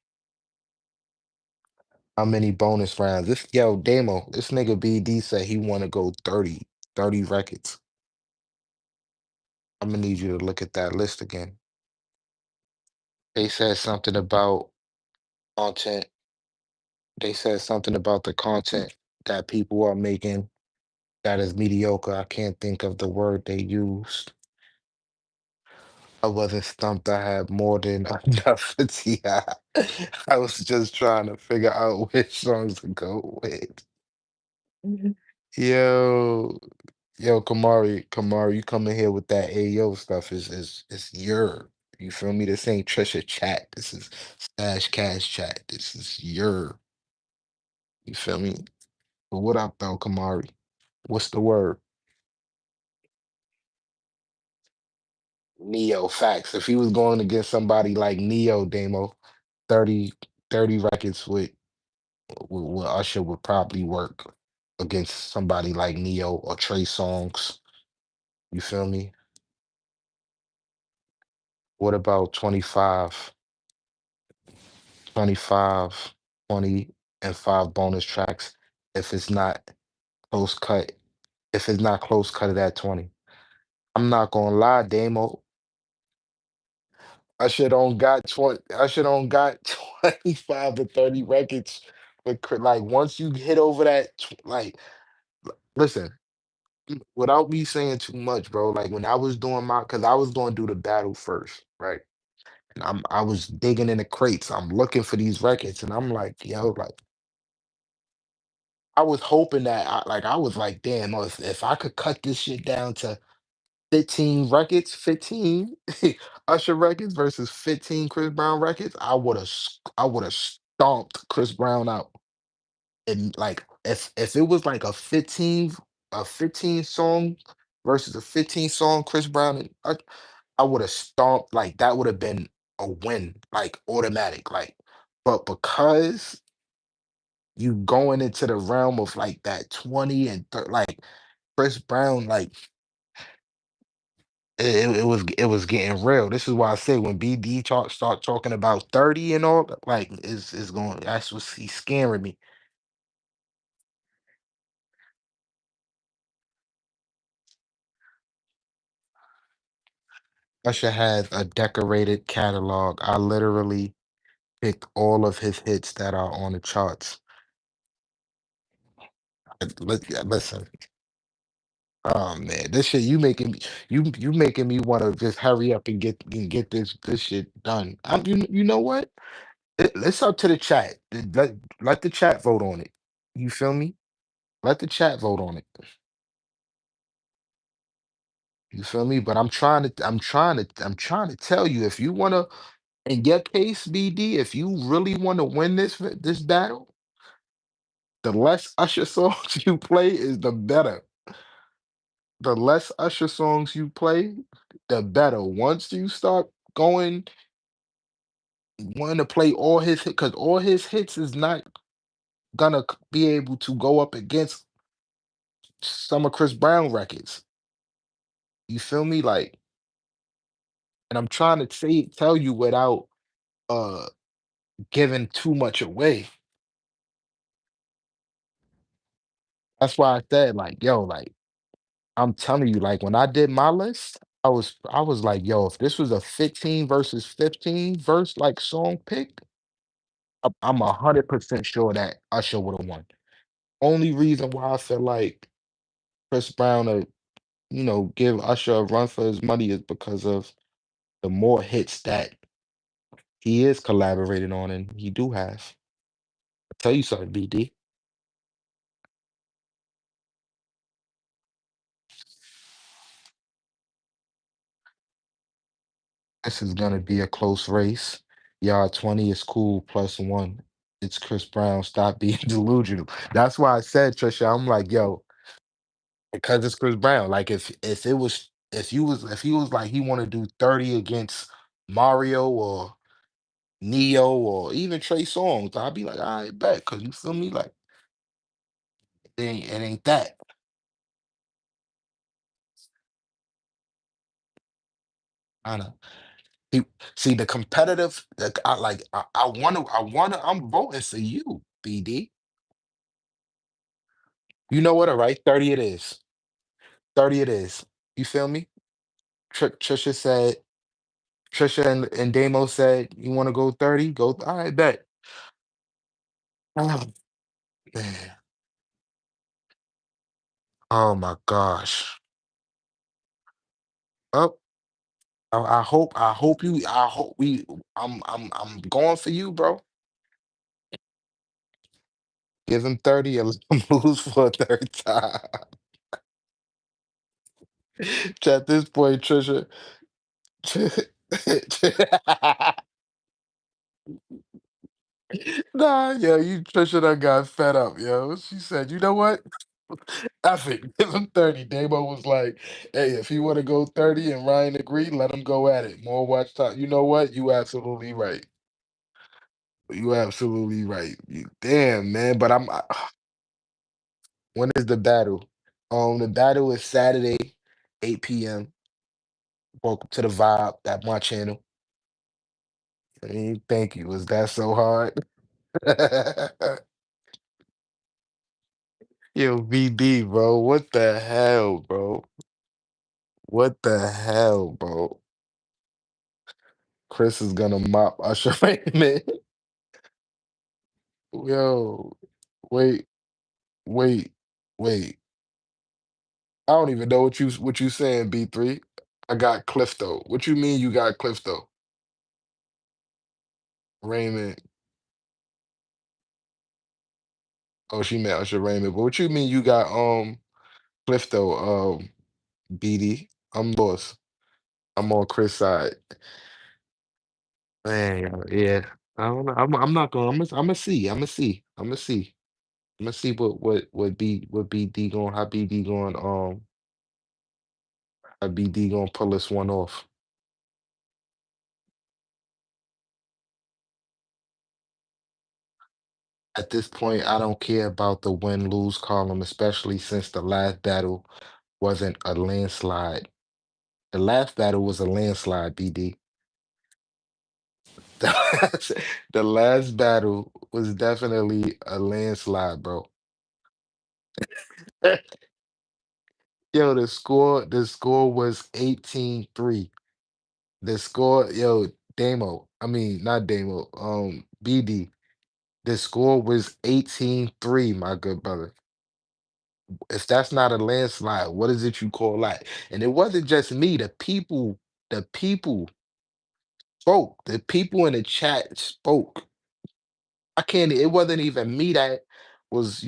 How many bonus rounds? Damo, this nigga BD said he want to go 30 records. I'm gonna need you to look at that list again. They said something about content. They said something about the content that people are making that is mediocre. I can't think of the word they used. I wasn't stumped. I had more than enough for T.I. I was just trying to figure out which songs to go with. Mhm. Yo, Yo, Kamari, you come in here with that Ayo stuff is your. You feel me? This ain't Trisha chat. This is Stash Cash chat. This is your. You feel me? But what up though, Kamari? What's the word? Neo facts. If he was going against somebody like Neo Damo, 30 30 records with Usher would probably work against somebody like Neo or Trey Songz. You feel me? What about 25, 25, 20, and five bonus tracks if it's not close cut, if it's not close cut of that 20? I'm not gonna lie, Damo. I should on got 25 to 30 records. But like once you hit over that, like, listen, without me saying too much, bro. Like when I was doing cause I was gonna do the battle first, right? And I was digging in the crates. I'm looking for these records, and I'm like, yo, like I was hoping that I was like, damn, if I could cut this shit down to 15 records, 15 Usher records versus 15 Chris Brown records, I would have stomped Chris Brown out. And like if it was like a 15 song versus a 15 song Chris Brown and I would have stomped, like that would have been a win, like automatic. Like, but because you going into the realm of like that 20 and like Chris Brown, like it was getting real. This is why I say when BD start talking about 30 and all, like is going, that's what he's scaring me. Usher has a decorated catalog. I literally picked all of his hits that are on the charts. Listen, oh man, this shit you making me want to just hurry up and get this shit done. You know what? It's up to the chat. Let the chat vote on it. You feel me? Let the chat vote on it. You feel me? But I'm trying to tell you, if you wanna, in your case, BD, if you really want to win this battle, the less Usher songs you play is the better. The less Usher songs you play, the better. Once you start going, wanting to play all his hits, because all his hits is not gonna be able to go up against some of Chris Brown records. You feel me? Like, and I'm trying to tell you without uh giving too much away. That's why I said, like, yo, like, I'm telling you, like, when I did my list, I was like, yo, if this was a 15 versus 15 verse like song pick, I'm 100% sure that Usher would have won. Only reason why I feel like Chris Brown give Usher a run for his money is because of the more hits that he is collaborating on and he do have. I'll tell you something, BD. This is gonna be a close race. Y'all 20 is cool plus one. It's Chris Brown. Stop being delusional. That's why I said, Trisha, I'm like, yo, because it's Chris Brown. Like if it was if he was like he want to do 30 against Mario or Neo or even Trey Songz, I'd be like, I bet, cause you feel me? Like it ain't that. I know. See, see the competitive, I'm voting for you, BD. You know what? All right, 30 it is. 30 it is. You feel me? Trisha said, Trisha and Damo said, you want to go 30? Go. All right, bet. Oh, man. Oh my gosh. Oh, I hope I'm going for you, bro. Give him 30 and let him lose for a third time. At this point, Trisha. Nah, yo, you Trisha done got fed up, yo. She said, you know what? F it. Give him 30. Damo was like, hey, if he want to go 30 and Ryan agreed, let him go at it. More watch time. You know what? You absolutely right. You absolutely right. Damn, man. But when is the battle? The battle is Saturday, 8 p.m. Welcome to the vibe. That's my channel. Thank you. Was that so hard? Yo, BD, bro. What the hell, bro? What the hell, bro? Chris is gonna mop Usher Raymond. Yo, wait, wait, wait. I don't even know what you saying, B3. I got Clifto. What you mean you got Clifto? Raymond. Oh, she meant Usher Raymond. But what you mean you got Clifto, BD? I'm lost. I'm on Chris' side. Man, yeah. I don't know. I'm not gonna. I'm gonna see. I'm gonna see. I'm gonna see. I'm gonna see what BD going. How BD going. How BD gonna pull this one off. At this point, I don't care about the win lose column, especially since the last battle wasn't a landslide. The last battle was a landslide, BD. The last, the last battle was definitely a landslide, bro. Yo, the score was 18-3. The score, yo, not Damo, BD. The score was 18-3, my good brother. If that's not a landslide, what is it you call that? And it wasn't just me, the people spoke. The people in the chat spoke. It wasn't even me that was,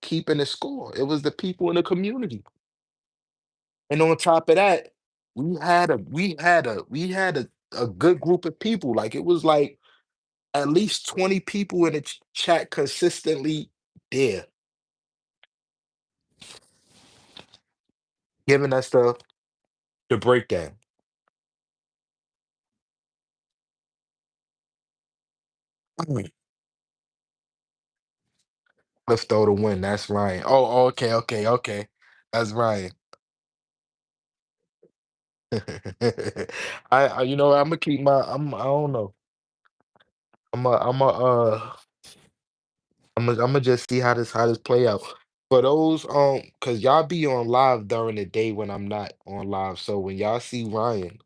keeping the score. It was the people in the community. And on top of that, we had a good group of people. Like it was like at least 20 people in the chat consistently there, giving us the breakdown. Mm. Let's throw the win. That's Ryan. Oh, okay, okay, okay. That's Ryan. I'm gonna keep I don't know. I'm gonna just see how this play out. For those, cause y'all be on live during the day when I'm not on live. So when y'all see Ryan,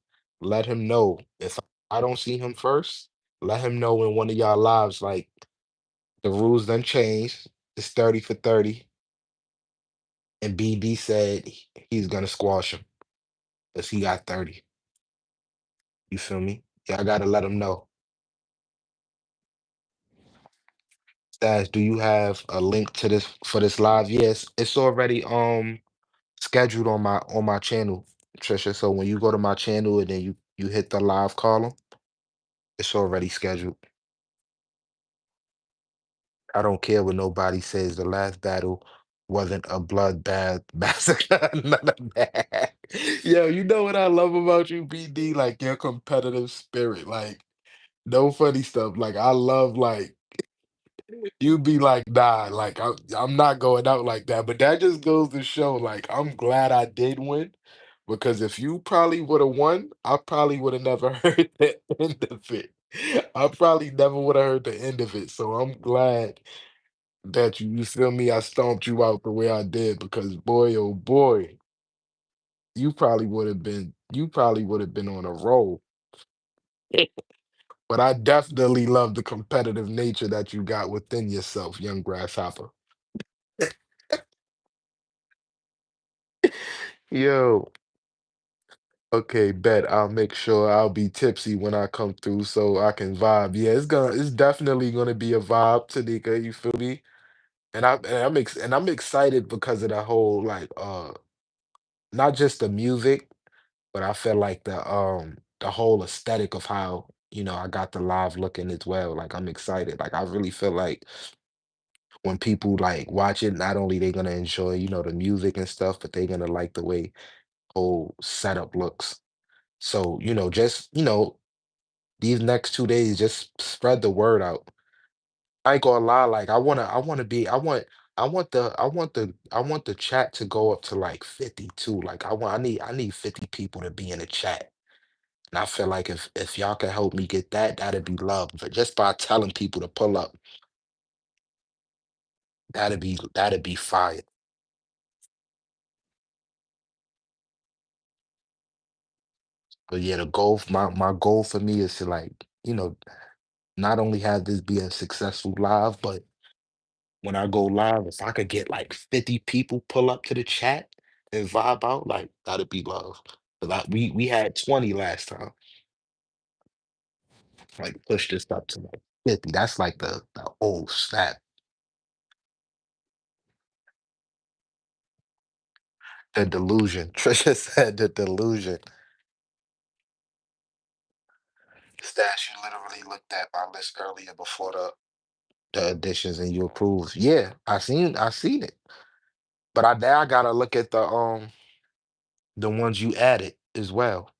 let him know. If I don't see him first, let him know in one of y'all lives, like the rules done changed. It's 30 for 30. And BD said he's gonna squash him because he got 30. You feel me? Y'all gotta let him know. Stas, do you have a link to this for this live? Yes, it's already scheduled on my channel, Trisha. So when you go to my channel and then you hit the live column, it's already scheduled. I don't care what nobody says. The last battle wasn't a bloodbath massacre. None of that. Yo, you know what I love about you, BD? Like your competitive spirit. Like no funny stuff. Like I love like you be like, nah, like I'm not going out like that. But that just goes to show, like, I'm glad I did win because if you probably would have won, I probably would have never heard the end of it. I probably never would have heard the end of it. So I'm glad that you feel me, I stomped you out the way I did because boy, oh boy, you probably would have been on a roll. But I definitely love the competitive nature that you got within yourself, young grasshopper. Yo, okay, bet I'll make sure I'll be tipsy when I come through so I can vibe. Yeah, it's definitely gonna be a vibe, Tanika, you feel me? And I'm excited because of the whole like not just the music, but I feel like the whole aesthetic of how, I got the live looking as well. Like I'm excited. Like I really feel like when people like watch it, not only they gonna enjoy, the music and stuff, but they're gonna like the way whole setup looks. So, just, these next 2 days, just spread the word out. I ain't gonna lie, like I want the chat to go up to like 52. Like I need 50 people to be in the chat. And I feel like if y'all can help me get that, that'd be love. But just by telling people to pull up, that'd be fire. But yeah, my goal for me is to like, not only have this be a successful live, but when I go live, if I could get like 50 people pull up to the chat and vibe out, like that'd be love. 'Cause we had 20 last time. Like push this up to like 50. That's like the old snap. The delusion. Trisha said the delusion. Stash, you literally looked at my list earlier before the additions and you approved. Yeah, I seen it. But now I gotta look at the ones you added as well.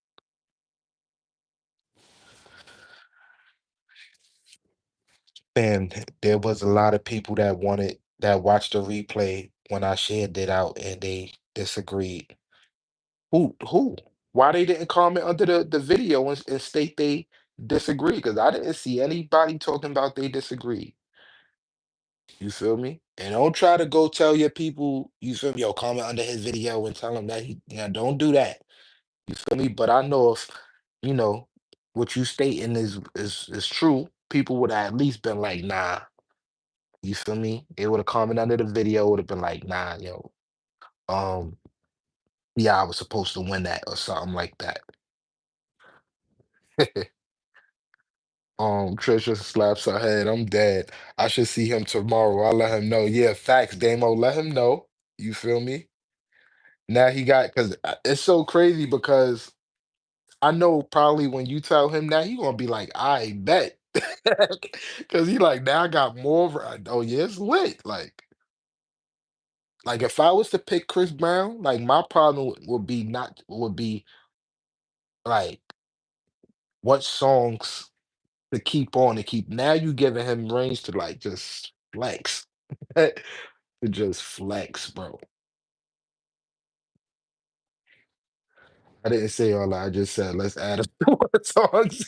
And there was a lot of people that watched the replay when I shared it out and they disagreed. Who? Why they didn't comment under the video and state they disagree? Because I didn't see anybody talking about they disagree. You feel me? And don't try to go tell your people, you feel me, yo, comment under his video and tell him that don't do that. You feel me? But I know if, you know, what you stating is true, people would have at least been like, nah, you feel me? They would have commented under the video, would have been like, nah, um, yeah, I was supposed to win that or something like that. Trisha slaps her head. I'm dead. I should see him tomorrow. I'll let him know. Yeah, facts, Damo. Let him know. You feel me? Now he got because it's so crazy because I know probably when you tell him that he gonna be like, I bet. Cause he like now I got more oh yeah, it's lit. Like if I was to pick Chris Brown, like my problem would be like what songs to keep on to keep. Now you giving him range to like just flex. To just flex, bro. I didn't say all that. I just said let's add a few more songs.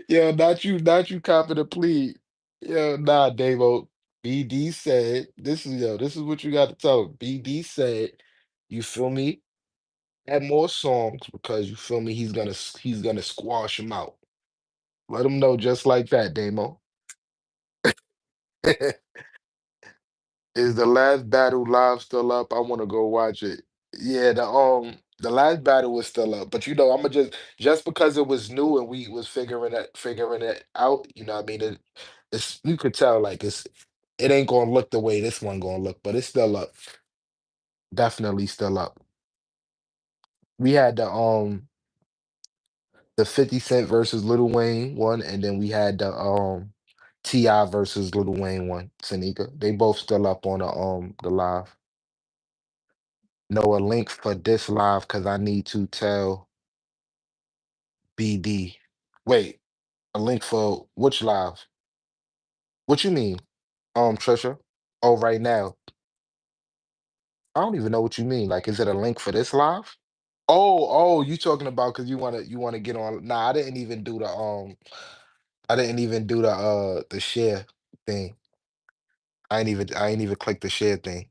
Yo, not you copping the plea. Yo, nah, Davo. BD said, this is what you got to tell him. BD said, you feel me? Add more songs because you feel me, he's gonna squash him out. Let him know just like that, Damo. Is the last battle live still up? I want to go watch it. Yeah, the last battle was still up, but I'ma just because it was new and we was figuring it out, what I mean? It's you could tell like it ain't gonna look the way this one gonna look, but it's still up. Definitely still up. We had the 50 Cent versus Lil Wayne one, and then we had the T.I. versus Lil Wayne one, Tanika. They both still up on the live. No, a link for this live because I need to tell BD. Wait, a link for which live? What you mean? Trisha? Oh, right now. I don't even know what you mean. Like, is it a link for this live? Oh, you talking about because you wanna get on. Nah, I didn't even do the share thing. I ain't even click the share thing.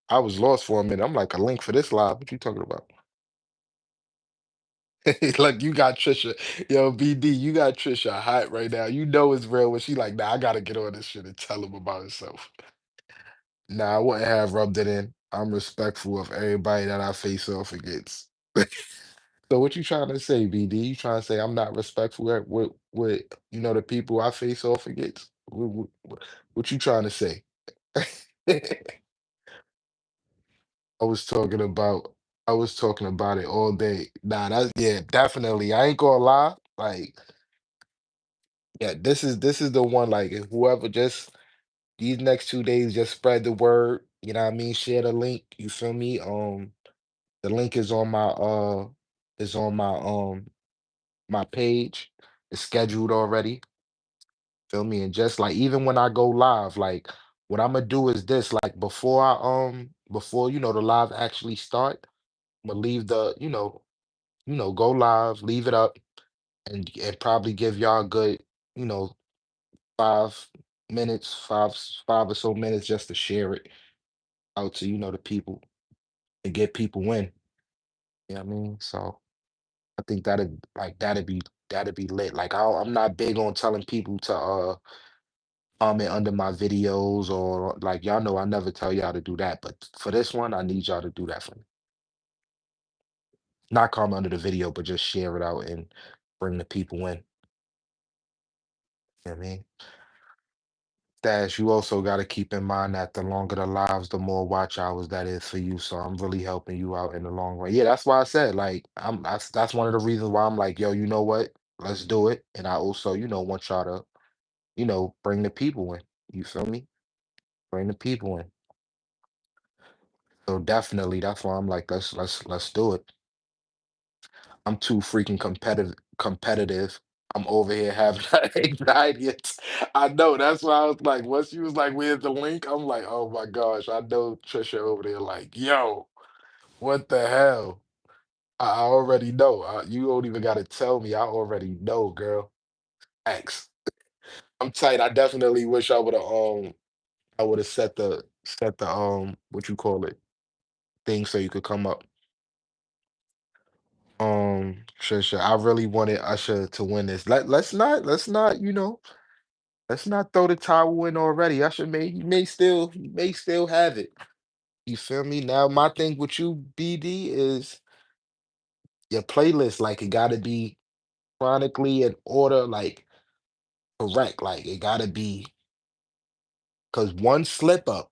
I was lost for a minute. I'm like, a link for this live. What you talking about? Like you got Trisha, yo, BD, you got Trisha hot right now. You know it's real when she like, nah, I gotta get on this shit and tell him about herself. Nah, I wouldn't have rubbed it in. I'm respectful of everybody that I face off against. So what you trying to say, BD? You trying to say I'm not respectful with the people I face off against? What you trying to say? I was talking about I was talking about it all day. Nah, that's yeah, definitely. I ain't gonna lie. Like, yeah, this is the one. Like, if whoever just these next 2 days just spread the word. You know what I mean? Share the link. You feel me? The link is on my page. It's scheduled already. Feel me? And just like even when I go live, like what I'm gonna do is this, like before the live actually start, I'm gonna leave go live, leave it up, and probably give y'all a good, you know, 5 minutes, five or so minutes just to share it out to, the people and get people in. You know what I mean? So I think that'd be lit. Like I'm not big on telling people to comment under my videos or like y'all know I never tell y'all to do that, but for this one, I need y'all to do that for me. Not comment under the video, but just share it out and bring the people in. You know what I mean? Dash, you also got to keep in mind that the longer the lives, the more watch hours that is for you. So I'm really helping you out in the long run. Yeah, that's why I said like that's one of the reasons why I'm like, yo, you know what? Let's do it. And I also, want y'all to, bring the people in. You feel me? Bring the people in. So definitely, that's why I'm like, let's do it. I'm too freaking competitive. I'm over here having anxiety. I know that's why I was like, once she was like, "Where's the link?" I'm like, "Oh my gosh!" I know Trisha over there, like, "Yo, what the hell?" I already know. You don't even got to tell me. I already know, girl. X. I'm tight. I definitely wish I would have set the what you call it thing so you could come up. Trisha, I really wanted Usher to win this. Let's not, let's not throw the towel in already. Usher he may still have it. You feel me? Now my thing with you, BD, is your playlist. Like it gotta be chronically in order, like correct. Like it gotta be because one slip up,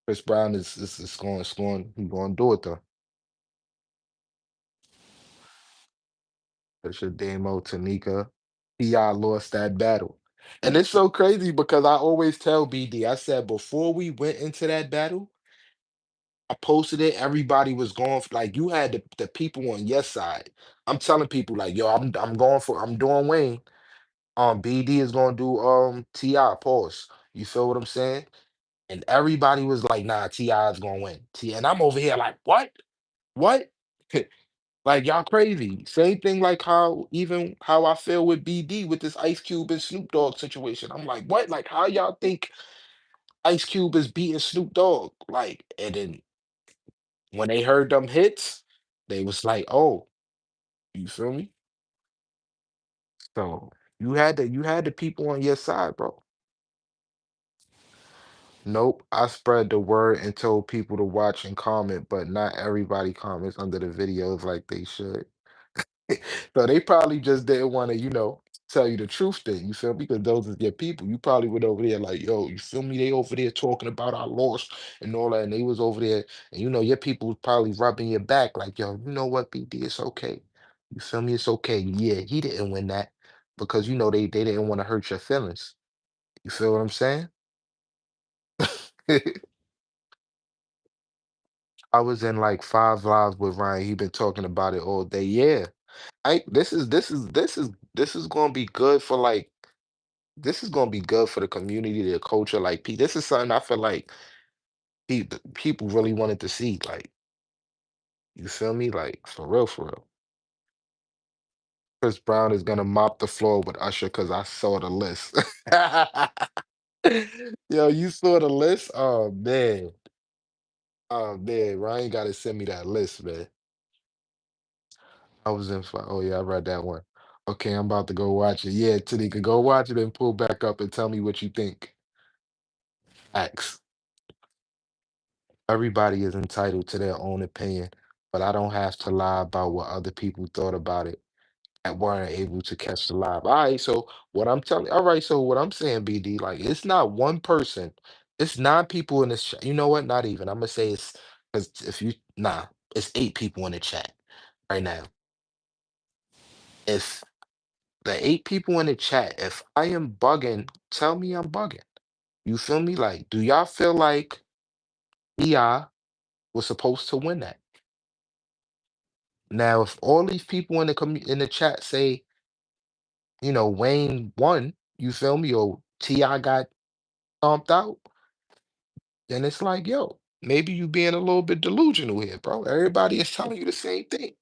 Chris Brown he's going to do it though. It's Damo, Tanika. T.I. lost that battle. And it's so crazy because I always tell BD, I said before we went into that battle, I posted it, everybody was going for like you had the people on your side. I'm telling people like, yo, I'm doing Wayne. BD is gonna do T.I. pause. You feel what I'm saying? And everybody was like, nah, T.I. is gonna win. And I'm over here like, what? What? Like y'all crazy. Same thing like how I feel with BD with this Ice Cube and Snoop Dogg situation. I'm like, what? Like how y'all think Ice Cube is beating Snoop Dogg? Like, and then when they heard them hits, they was like, oh, you feel me? So you had the people on your side, bro. Nope. I spread the word and told people to watch and comment, but not everybody comments under the videos like they should. So they probably just didn't want to, tell you the truth then, you feel me? Because those are your people. You probably went over there like, yo, you feel me? They over there talking about our loss and all that. And they was over there, and your people was probably rubbing your back, like, yo, you know what, BD, it's okay. You feel me? It's okay. Yeah, he didn't win that because they didn't want to hurt your feelings. You feel what I'm saying? I was in like five lives with Ryan. He been talking about it all day. Yeah. This is gonna be good for like this is gonna be good for the community, the culture. Like, this is something I feel like people really wanted to see. Like, you feel me? Like, for real, for real. Chris Brown is gonna mop the floor with Usher because I saw the list. Yo, you saw the list? Oh man, Ryan got to send me that list, man. I was in. Oh yeah, I read that one. Okay, I'm about to go watch it. Yeah, Tanika, go watch it and pull back up and tell me what you think. X. Everybody is entitled to their own opinion, but I don't have to lie about what other people thought about it and weren't able to catch the live. All right, so what I'm saying, BD, like it's not one person. It's 9 people in this chat. You know what? Not even. I'm gonna say it's because if you nah, it's 8 people in the chat right now. If the 8 people in the chat, if I am bugging, tell me I'm bugging. You feel me? Like, do y'all feel like EI was supposed to win that? Now, if all these people in the in the chat say, Wayne won, you feel me, or Ti got stomped out, then it's like, yo, maybe you being a little bit delusional here, bro. Everybody is telling you the same thing.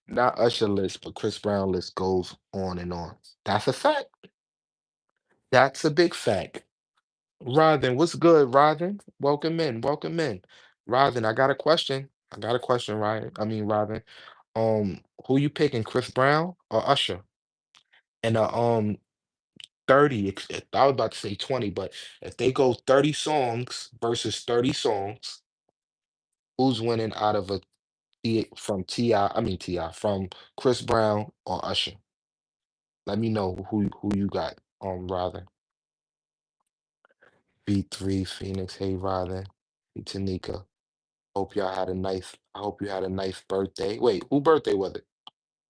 Not Usher list, but Chris Brown list goes on and on. That's a fact. That's a big fact. Rodden, what's good, Rodden? Welcome in, welcome in. Rodden, I got a question. I got a question, Ryan. I mean, Rodden. Who you picking, Chris Brown or Usher? And 30, I was about to say 20, but if they go 30 songs versus 30 songs, who's winning out of from T.I., I mean T.I., from Chris Brown or Usher? Let me know who you got, rather. B3, Phoenix, hey, rather. Hey, Tanika. I hope you had a nice birthday. Wait, who birthday was it?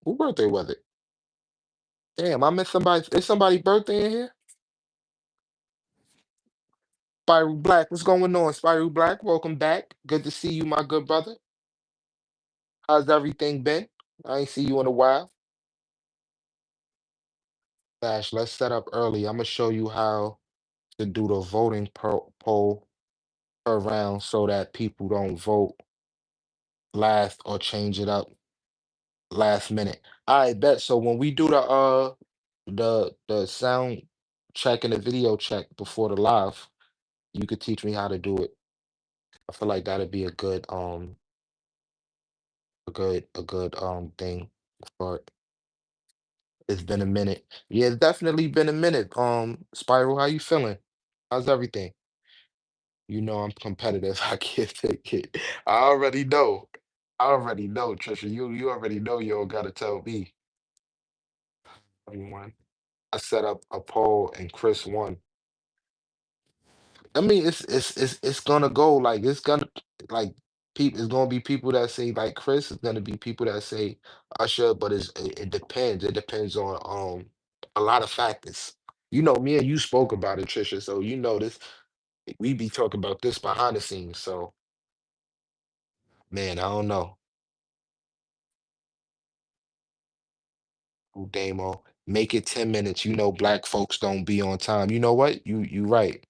Who birthday was it? Damn, I missed somebody. Is somebody birthday in here? Spiral Black, what's going on? Spiral Black, welcome back. Good to see you, my good brother. How's everything been? I ain't see you in a while. Dash, let's set up early. I'm gonna show you how to do the voting poll per round so that people don't vote last or change it up last minute. I bet. So when we do the sound check and the video check before the live, you could teach me how to do it. I feel like that'd be a good thing for it. It's been a minute. Yeah, it's definitely been a minute. Spiral, how you feeling? How's everything? You know I'm competitive. I can't take it. I already know. I already know, Trisha. You already know you don't gotta tell me. Everyone. I set up a poll and Chris won. I mean, it's gonna go like it's gonna like people. It's gonna be people that say like Chris. It's gonna be people that say Usher. But it depends. It depends on a lot of factors. You know, me and you spoke about it, Trisha. So you know this. We be talking about this behind the scenes. So man, I don't know. Who Damo, make it 10 minutes. You know, black folks don't be on time. You know what? You right.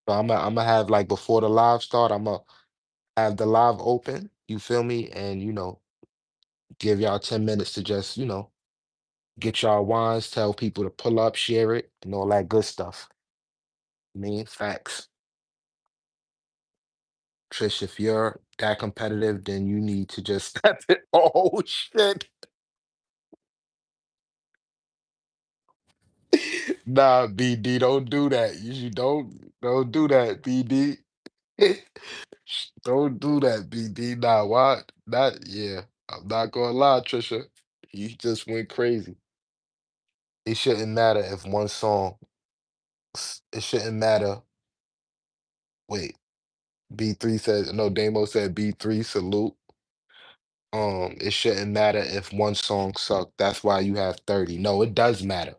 So I'm gonna have like before the live start. I'm gonna have the live open. You feel me? And give y'all 10 minutes to just get y'all wines, tell people to pull up, share it, and all that good stuff. I mean, facts. Trish, if you're that competitive, then you need to just step it. Oh shit. Nah, BD, don't do that. Don't do that, BD. Don't do that, BD. Nah, why? Not yeah. I'm not gonna lie, Trisha. You just went crazy. It shouldn't matter if one song. It shouldn't matter. Wait, B3 said no. Damo said B3 salute. It shouldn't matter if one song sucked. That's why you have 30. No, it does matter.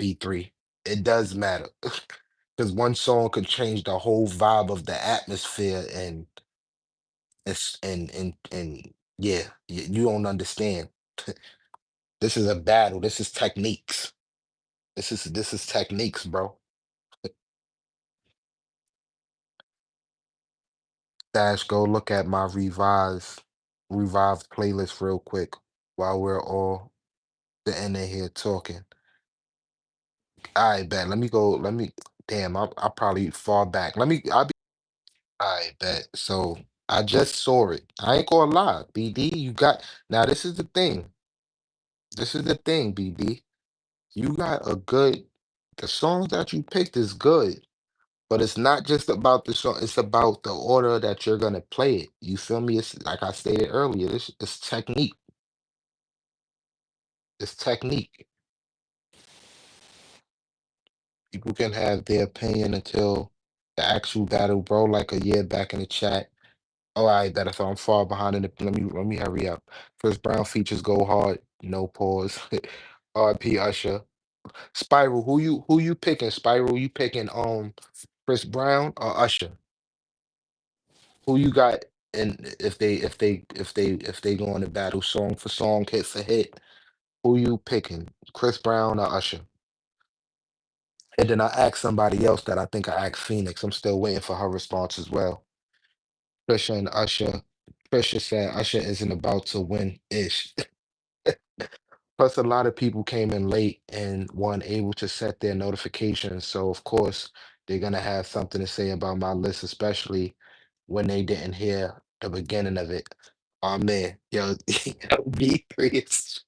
B3. It does matter because one song could change the whole vibe of the atmosphere and yeah, you don't understand. This is a battle. This is techniques. This is techniques, bro. Dash, go look at my revived playlist real quick while we're all sitting in here talking. I bet. Let me go. Let me. Damn, I'll probably fall back. I'll be. I bet. So I just saw it. I ain't gonna lie, BD. You got now. This is the thing. This is the thing, BD. You got a good. The songs that you picked is good. But it's not just about the song, it's about the order that you're gonna play it. You feel me? It's like I stated earlier, this it's technique. It's technique. People can have their opinion until the actual battle, bro. Like a year back in the chat. Oh, I better. So I'm far behind in the. Let me hurry up. Chris Brown features go hard. No pause. R.P. Usher. Spiral. Who you picking? Spiral. You picking Chris Brown or Usher? Who you got? And if they go in the battle song for song, hit for hit, who you picking? Chris Brown or Usher? And then I asked somebody else that I think I asked Phoenix. I'm still waiting for her response as well. Trisha and Usher. Trisha said Usher isn't about to win ish. Plus, a lot of people came in late and weren't able to set their notifications. So, of course, they're going to have something to say about my list, especially when they didn't hear the beginning of it. Oh, man. Yo, yo, B3 is.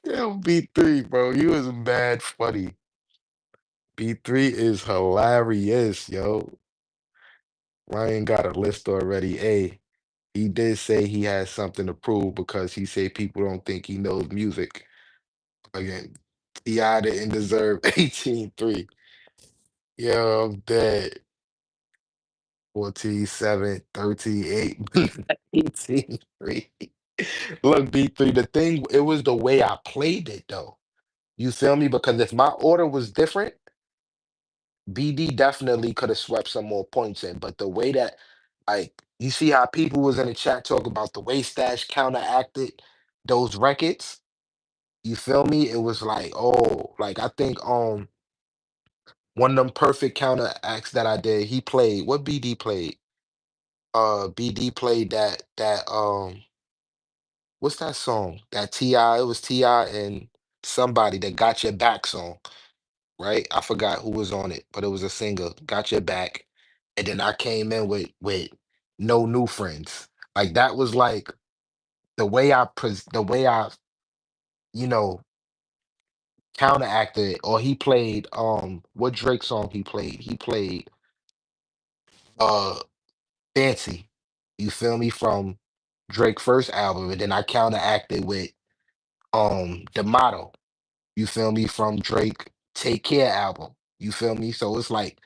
Yo, B3, bro. You was mad funny. B3 is hilarious, yo. Ryan got a list already. Hey, he did say he has something to prove because he said people don't think he knows music. Again, T.I. didn't deserve 18-3. Yo, I'm dead. 14-7, 13-8, 18-3. Look, B3, the thing, it was the way I played it, though. You feel me? Because if my order was different, BD definitely could have swept some more points in. But the way that, like, you see how people was in the chat talk about the way Stash counteracted those records? You feel me? It was like, oh, like I think one of them perfect counteracts that I did, he played what BD played? BD played that what's that song? That T.I. It was T.I. and somebody that got your back song, right? I forgot who was on it, but it was a singer, got your back. And then I came in with no new friends. Like that was like the way I, you know, counteracted it, or he played what Drake song he played? He played uh Fancy. You feel me? From Drake first album, and then I counteracted with the motto. You feel me? From Drake Take Care album. You feel me? So it's like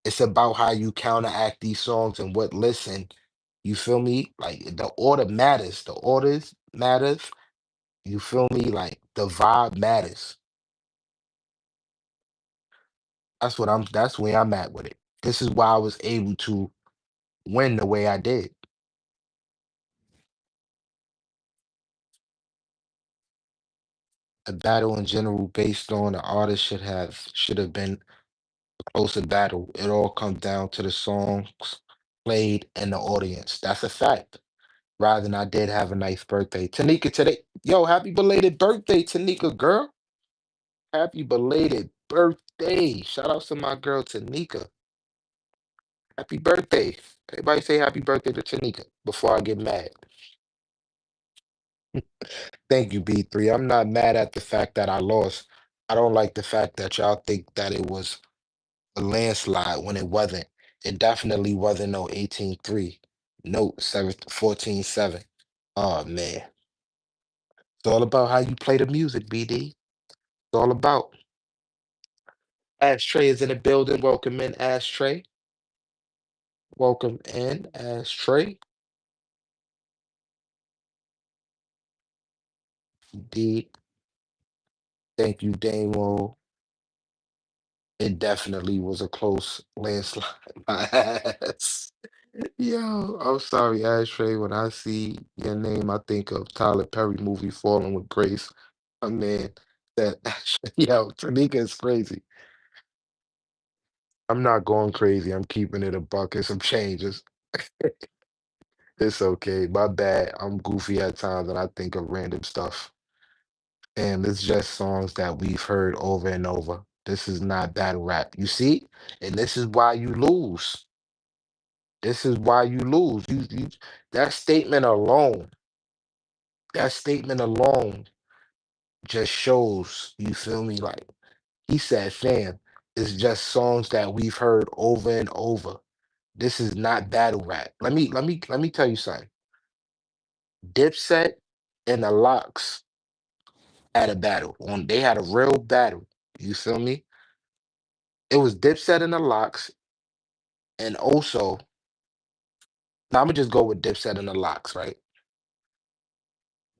it's about how you counteract these songs and what listen. You feel me? Like the order matters. The orders matters. You feel me? Like the vibe matters. That's where I'm at with it. This is why I was able to win the way I did. A battle in general based on the artist should have been closer battle. It all comes down to the songs played and the audience. That's a fact. Rather than I did have a nice birthday. Tanika today. Yo, happy belated birthday, Tanika girl. Happy belated birthday. Shout out to my girl Tanika. Happy birthday. Everybody say happy birthday to Tanika before I get mad. Thank you, B3. I'm not mad at the fact that I lost. I don't like the fact that y'all think that it was a landslide when it wasn't. It definitely wasn't no 18-3. No, 14-7. Oh man. It's all about how you play the music, BD. It's all about. Ashtray is in the building. Welcome in, Ashtray. Welcome in, Ashtray. D. Thank you, Damo. It definitely was a close landslide. My ass. Yo, I'm sorry, Ashtray. When I see your name, I think of Tyler Perry movie Falling with Grace. I mean, that yo, Tanika is crazy. I'm not going crazy. I'm keeping it a buck and some changes. It's okay. My bad. I'm goofy at times and I think of random stuff. And it's just songs that we've heard over and over. This is not battle rap. You see? And this is why you lose. This is why you lose. That statement alone, that statement alone just shows, you feel me? Like he said, fam, it's just songs that we've heard over and over. This is not battle rap. Let me tell you something. Dipset and the Locks had a battle. They had a real battle. You feel me? It was Dipset and the Locks, and also now Imma just go with Dipset and the Locks, right?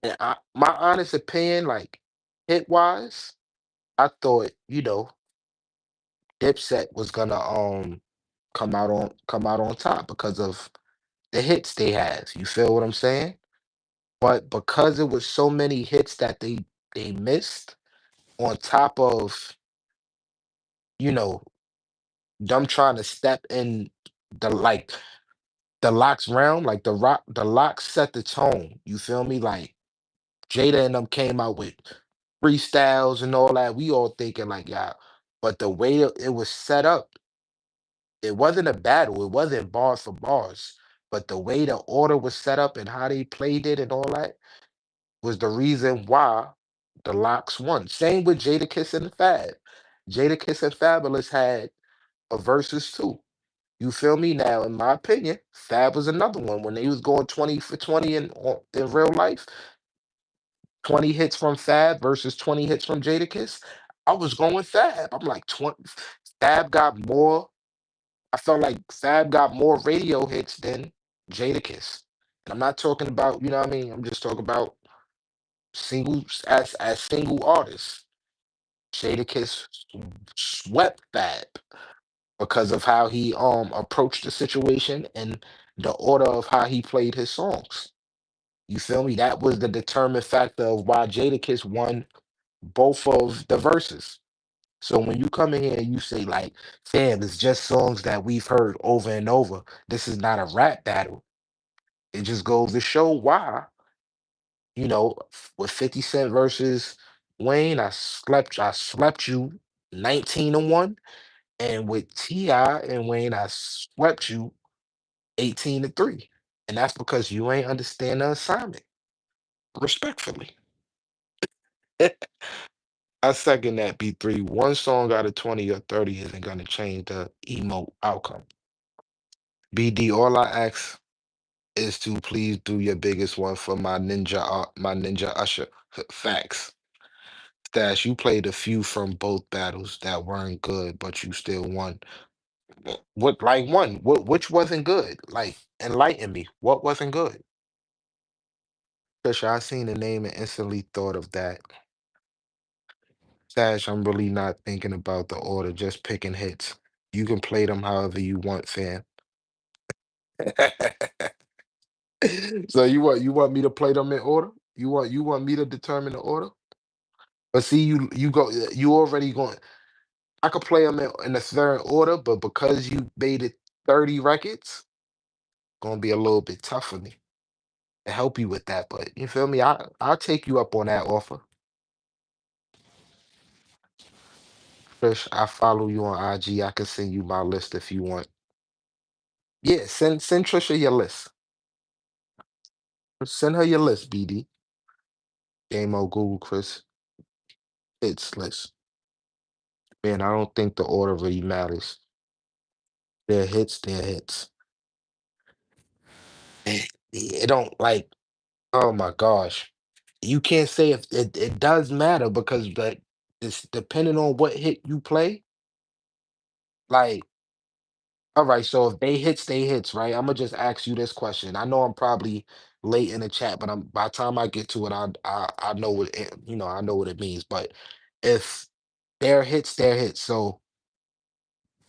And my honest opinion, like, hit-wise, I thought, Dipset was gonna, come out on top because of the hits they had, you feel what I'm saying? But because it was so many hits that they missed on top of, you know, them trying to step in the like the Locks realm, like the Locks set the tone. You feel me? Like Jada and them came out with freestyles and all that. We all thinking like, yeah, but the way it was set up, it wasn't a battle. It wasn't bars for bars. But the way the order was set up and how they played it and all that was the reason why the Locks won. Same with Jadakiss and Fab. Jadakiss and Fabulous had a versus too. You feel me? Now, in my opinion, Fab was another one. When they was going 20 for 20 in real life, 20 hits from Fab versus 20 hits from Jadakiss, I was going with Fab. I'm like 20. Fab got more. I felt like Fab got more radio hits than Jadakiss. And I'm not talking about, you know what I mean? I'm just talking about singles as single artists. Jadakiss swept Fab because of how he approached the situation and the order of how he played his songs. You feel me? That was the determined factor of why Jadakiss won both of the verses. So when you come in here and you say like, "Fam, it's just songs that we've heard over and over. This is not a rap battle." It just goes to show why, with 50 Cent versus Wayne, I slept you 19-1. And with T.I. and Wayne, I swept you 18-3. And that's because you ain't understand the assignment. Respectfully. I second that B3. One song out of 20 or 30 isn't gonna change the emo outcome. BD, all I ask is to please do your biggest one for my ninja Usher. Facts. Stash, you played a few from both battles that weren't good, but you still won. What like one? Which wasn't good? Like enlighten me. What wasn't good? Fisher, I seen the name and instantly thought of that. Stash, I'm really not thinking about the order, just picking hits. You can play them however you want, fam. So you want me to play them in order? You want me to determine the order? But see, you already going. I could play them in the third order, but because you made it 30 records, gonna be a little bit tough for me to help you with that. But you feel me? I'll take you up on that offer. Trish, I follow you on IG. I can send you my list if you want. Yeah, send Trisha your list. Send her your list, BD. Game on Google, Chris. Hits list. Man, I don't think the order really matters. They're hits, they're hits. It don't like, oh my gosh. You can't say if it does matter because it's depending on what hit you play. Like, all right, so if they hits, they hits, right? I'm gonna just ask you this question. I know I'm probably late in the chat, but by the time I get to it, I know I know what it means. But if they're hits, they're hits. So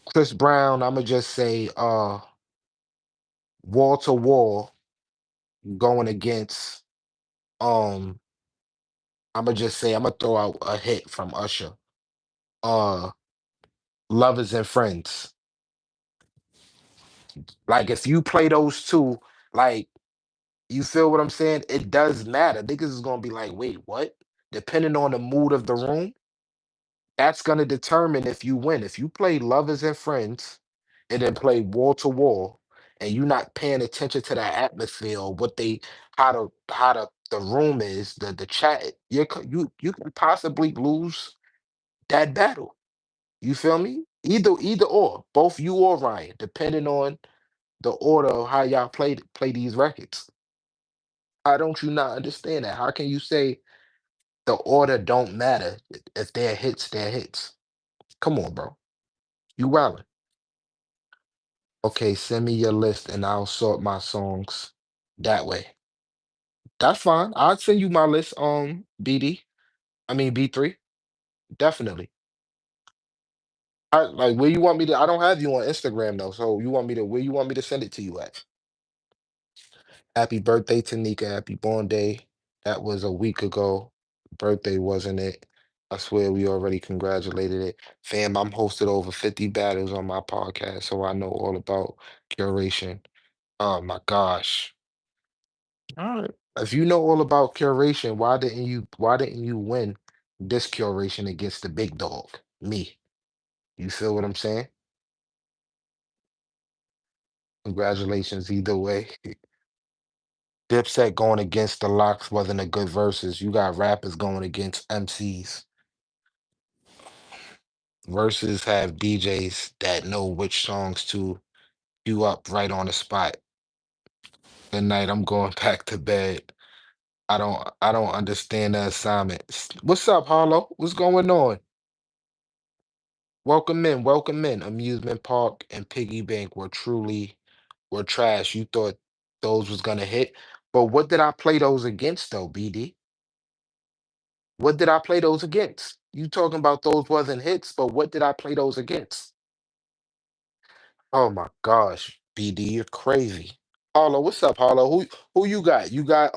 Chris Brown, I'm gonna just say wall to wall going against um I'm gonna just say I'm gonna throw out a hit from Usher. Uh Lovers and Friends. Like if you play those two, like you feel what I'm saying? It does matter. Niggas is gonna be like, wait, what? Depending on the mood of the room, that's gonna determine if you win. If you play Lovers and Friends and then play Wall to Wall, and you're not paying attention to that atmosphere or what they how the room is, the chat, you can possibly lose that battle. You feel me? Either or, both you or Ryan, depending on the order of how y'all play these records. How don't you not understand that? How can you say the order don't matter if they're hits, they're hits? Come on, bro. You wildin'. Okay, send me your list and I'll sort my songs that way. That's fine. I'll send you my list, BD. I mean B3. Definitely. I like where you want me to I don't have you on Instagram though. So you want me to where you want me to send it to you at? Happy birthday, Tanika. Happy born day. That was a week ago. Birthday, wasn't it? I swear we already congratulated it. Fam, I'm hosted over 50 battles on my podcast, so I know all about curation. Oh my gosh. All right. If you know all about curation, why didn't you win this curation against the big dog? Me. You feel what I'm saying? Congratulations either way. Dipset going against the Locks wasn't a good versus. You got rappers going against MCs. Versus have DJs that know which songs to queue up right on the spot. Good night, I'm going back to bed. I don't understand the assignment. What's up, Harlow? What's going on? Welcome in, welcome in. Amusement Park and Piggy Bank were trash. You thought those was gonna hit. But what did I play those against though, BD? What did I play those against? You talking about those wasn't hits, but what did I play those against? Oh my gosh, BD, you're crazy. Harlow, what's up, Harlow? Who you got? You got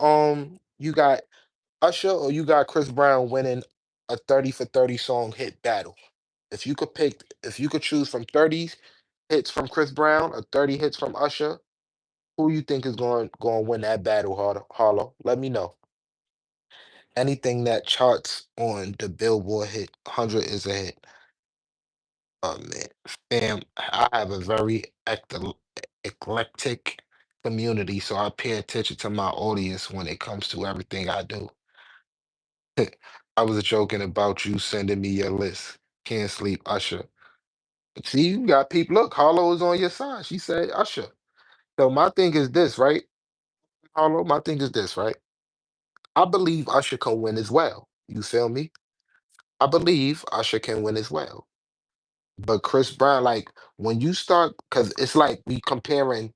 Usher or you got Chris Brown winning a 30 for 30 song hit battle? If you could choose from 30 hits from Chris Brown or 30 hits from Usher, who you think is going to win that battle, Harlow? Let me know. Anything that charts on the Billboard hit 100 is a hit. Oh man, fam, I have a very eclectic community, so I pay attention to my audience when it comes to everything I do. I was joking about you sending me your list. Can't sleep, Usher. See, you got people. Look, Harlow is on your side. She said Usher. So my thing is this, right? Harlow, my thing is this, right? I believe Usher can win as well. You feel me? I believe Usher can win as well. But Chris Brown, like when you start, because it's like we comparing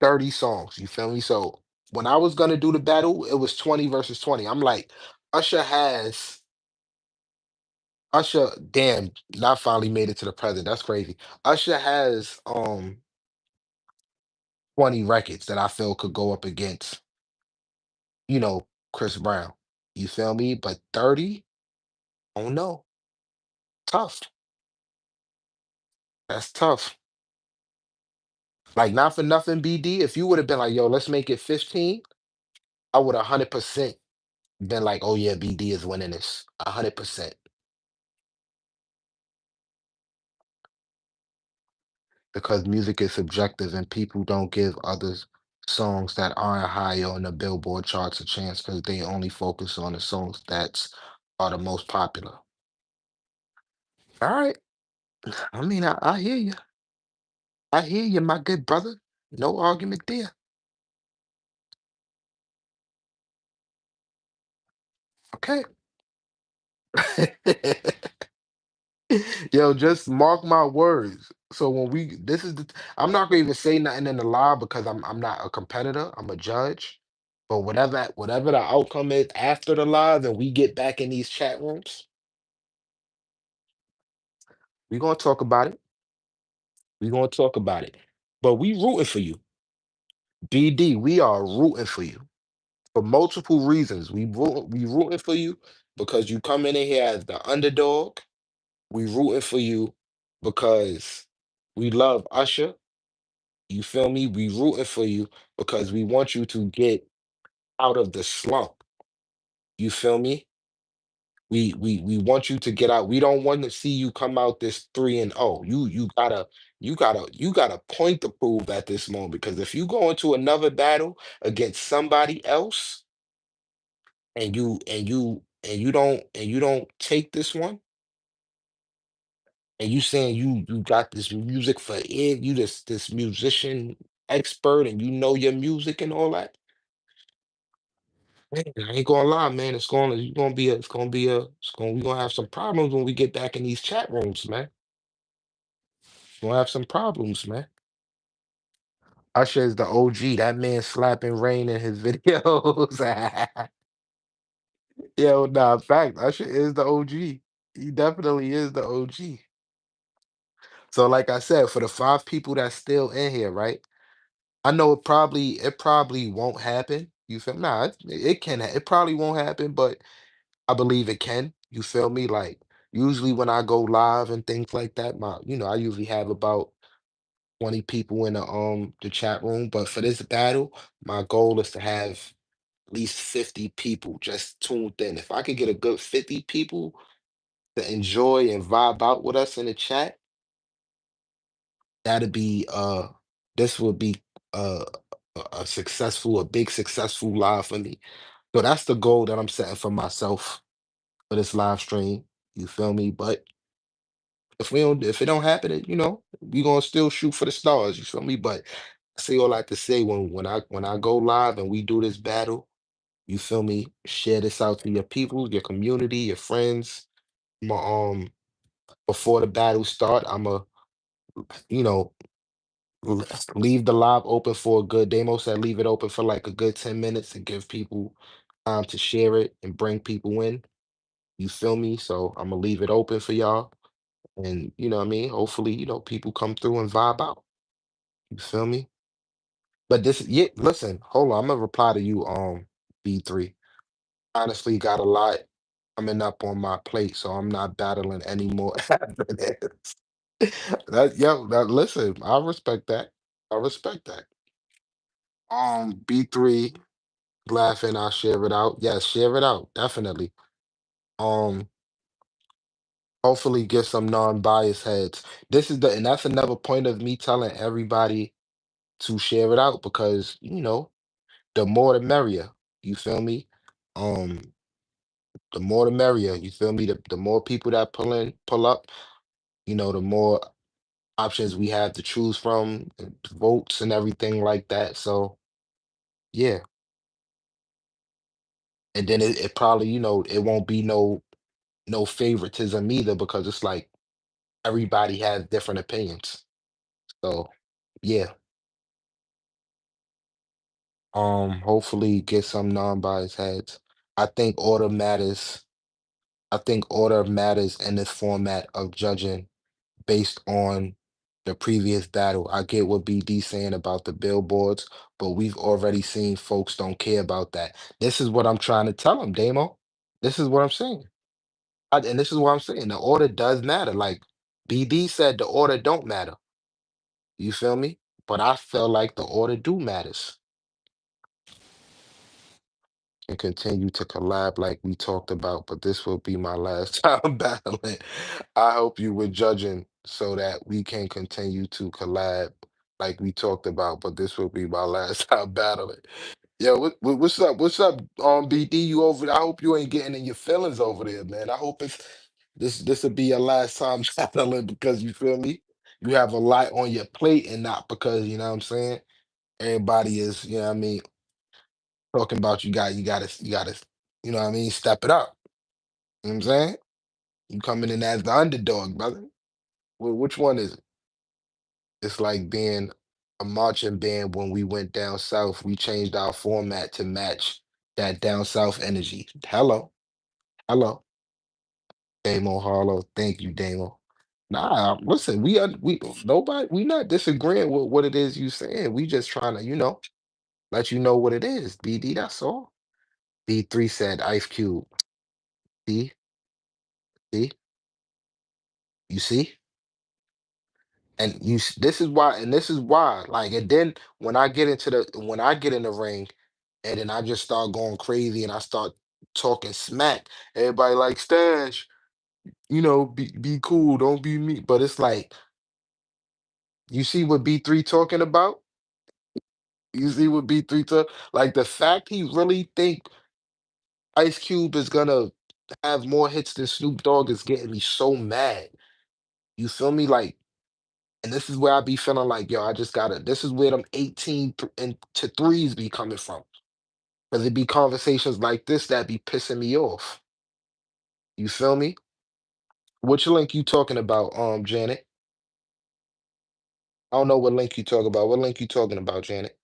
30 songs. You feel me? So when I was gonna do the battle, it was 20 versus 20. I'm like, Usher has Usher, damn, not finally made it to the present. That's crazy. Usher has 20 records that I feel could go up against, Chris Brown. You feel me? But 30, oh no, tough. That's tough. Like not for nothing, BD. If you would have been like, yo, let's make it 15, I would 100% been like, oh yeah, BD is winning this. 100%. Because music is subjective and people don't give others songs that aren't high on the Billboard charts a chance because they only focus on the songs that's are the most popular. All right. I mean, I hear you. I hear you, my good brother. No argument there. Okay. Yo, just mark my words. So when this is I'm not gonna even say nothing in the live because I'm not a competitor. I'm a judge. But whatever the outcome is after the live and we get back in these chat rooms, we're gonna talk about it. We're gonna talk about it. But we rooting for you. BD, we are rooting for you for multiple reasons. We rooting for you because you come in here as the underdog. We rooting for you because we love Usher. You feel me? We rooting for you because we want you to get out of the slump. You feel me? We want you to get out. We don't want to see you come out this 3-0. You gotta point to prove at this moment because if you go into another battle against somebody else and you don't take this one and you saying you got this music for it, you this musician expert and you know your music and all that. Man, I ain't gonna lie, man. It's gonna be a, we're gonna have some problems when we get back in these chat rooms, man. Gonna have some problems, man. Usher is the OG. That man slapping Rain in his videos. Yo, nah, fact. Usher is the OG. He definitely is the OG. So, like I said, for the five people that's still in here, right? I know it probably won't happen. You feel nah, it can it probably won't happen, but I believe it can. You feel me? Like usually when I go live and things like that, I usually have about 20 people in the chat room. But for this battle, my goal is to have at least 50 people just tuned in. If I could get a good 50 people to enjoy and vibe out with us in the chat, that'd be this would be uh a big successful live for me. So that's the goal that I'm setting for myself for this live stream. You feel me? But if it don't happen, we gonna still shoot for the stars. You feel me? But I say all I have to say when I go live and we do this battle. You feel me? Share this out to your people, your community, your friends. I'ma, before the battle start, I'ma, you know, l- leave the live open for a good. Demo said leave it open for like a good 10 minutes and give people time to share it and bring people in. You feel me? So I'm gonna leave it open for y'all. And you know what I mean? Hopefully, people come through and vibe out. You feel me? But yeah, listen, hold on. I'm gonna reply to you, B3. Honestly, got a lot coming up on my plate, so I'm not battling anymore after this. Listen, I respect that. I respect that. B3 laughing, I'll share it out. Yes, share it out, definitely. Um, hopefully get some non-biased heads. And that's another point of me telling everybody to share it out because, the more the merrier. You feel me? Um, the more the merrier. You feel me? The more people that pull up, the more options we have to choose from, votes and everything like that. So yeah, and then it probably it won't be no favoritism either because it's like everybody has different opinions. So yeah, hopefully get some non-biased heads. I think order matters. I think order matters in this format of judging based on the previous battle. I get what BD saying about the billboards, but we've already seen folks don't care about that. This is what I'm trying to tell them, Damo. This is what I'm saying. And this is what I'm saying. The order does matter. Like BD said, the order don't matter. You feel me? But I feel like the order do matters. And continue to collab like we talked about, but this will be my last time battling. I hope you were judging so that we can continue to collab like we talked about, but this will be my last time battling. Yo, what's up? What's up, BD? You over there? I hope you ain't getting in your feelings over there, man. I hope this will be your last time battling because you feel me? You have a lot on your plate and not because, you know what I'm saying? Everybody is, you know what I mean, talking about you gotta, you know what I mean, step it up. You know what I'm saying? You coming in as the underdog, brother. Well, which one is it? It's like being a marching band when we went down south. We changed our format to match that down south energy. Hello, hello, Damo Harlow. Thank you, Damo. Nah, listen, we nobody we not disagreeing with what it is you saying. We just trying to, let you know what it is. BD, that's all. B3 said Ice Cube. See, see, you see? This is why, like, and then when I get in the ring and then I just start going crazy and I start talking smack, everybody like Stash, be cool, don't be me. But it's like, you see what B3 talking about? You see what B3 talk? Like the fact he really think Ice Cube is gonna have more hits than Snoop Dogg is getting me so mad. You feel me? Like, and this is where I be feeling like, yo, I just gotta, this is where them 18 and to threes be coming from. Because it be conversations like this that be pissing me off. You feel me? Which link you talking about, Janet? I don't know what link you talk about. What link you talking about, Janet?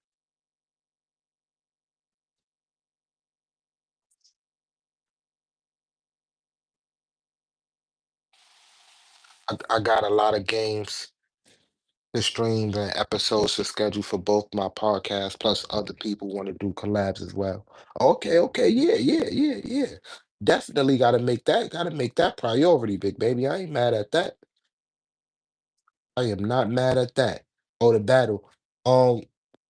I got a lot of games to stream and episodes to schedule for both my podcasts, plus other people want to do collabs as well. Okay, okay, yeah, yeah, yeah, yeah. Definitely gotta make that priority, big baby. I ain't mad at that. I am not mad at that. Oh, the battle. Um,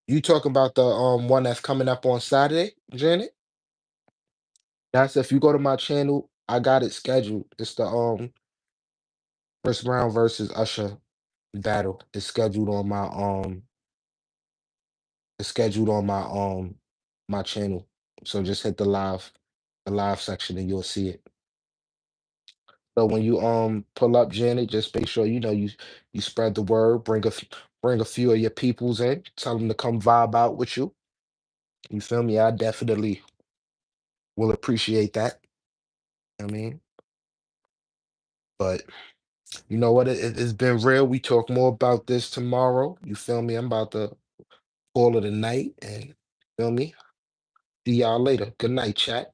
you talking about the one that's coming up on Saturday, Janet? That's if you go to my channel, I got it scheduled. It's the Chris Brown versus Usher battle. It's scheduled on my channel. So just hit the live section and you'll see it. So when you pull up, Janet, just make sure you spread the word, bring a few of your peoples in, tell them to come vibe out with you. You feel me? I definitely will appreciate that. I mean, but you know what? It's been real. We talk more about this tomorrow. You feel me? I'm about to call it a night and feel me? See y'all later. Good night, chat.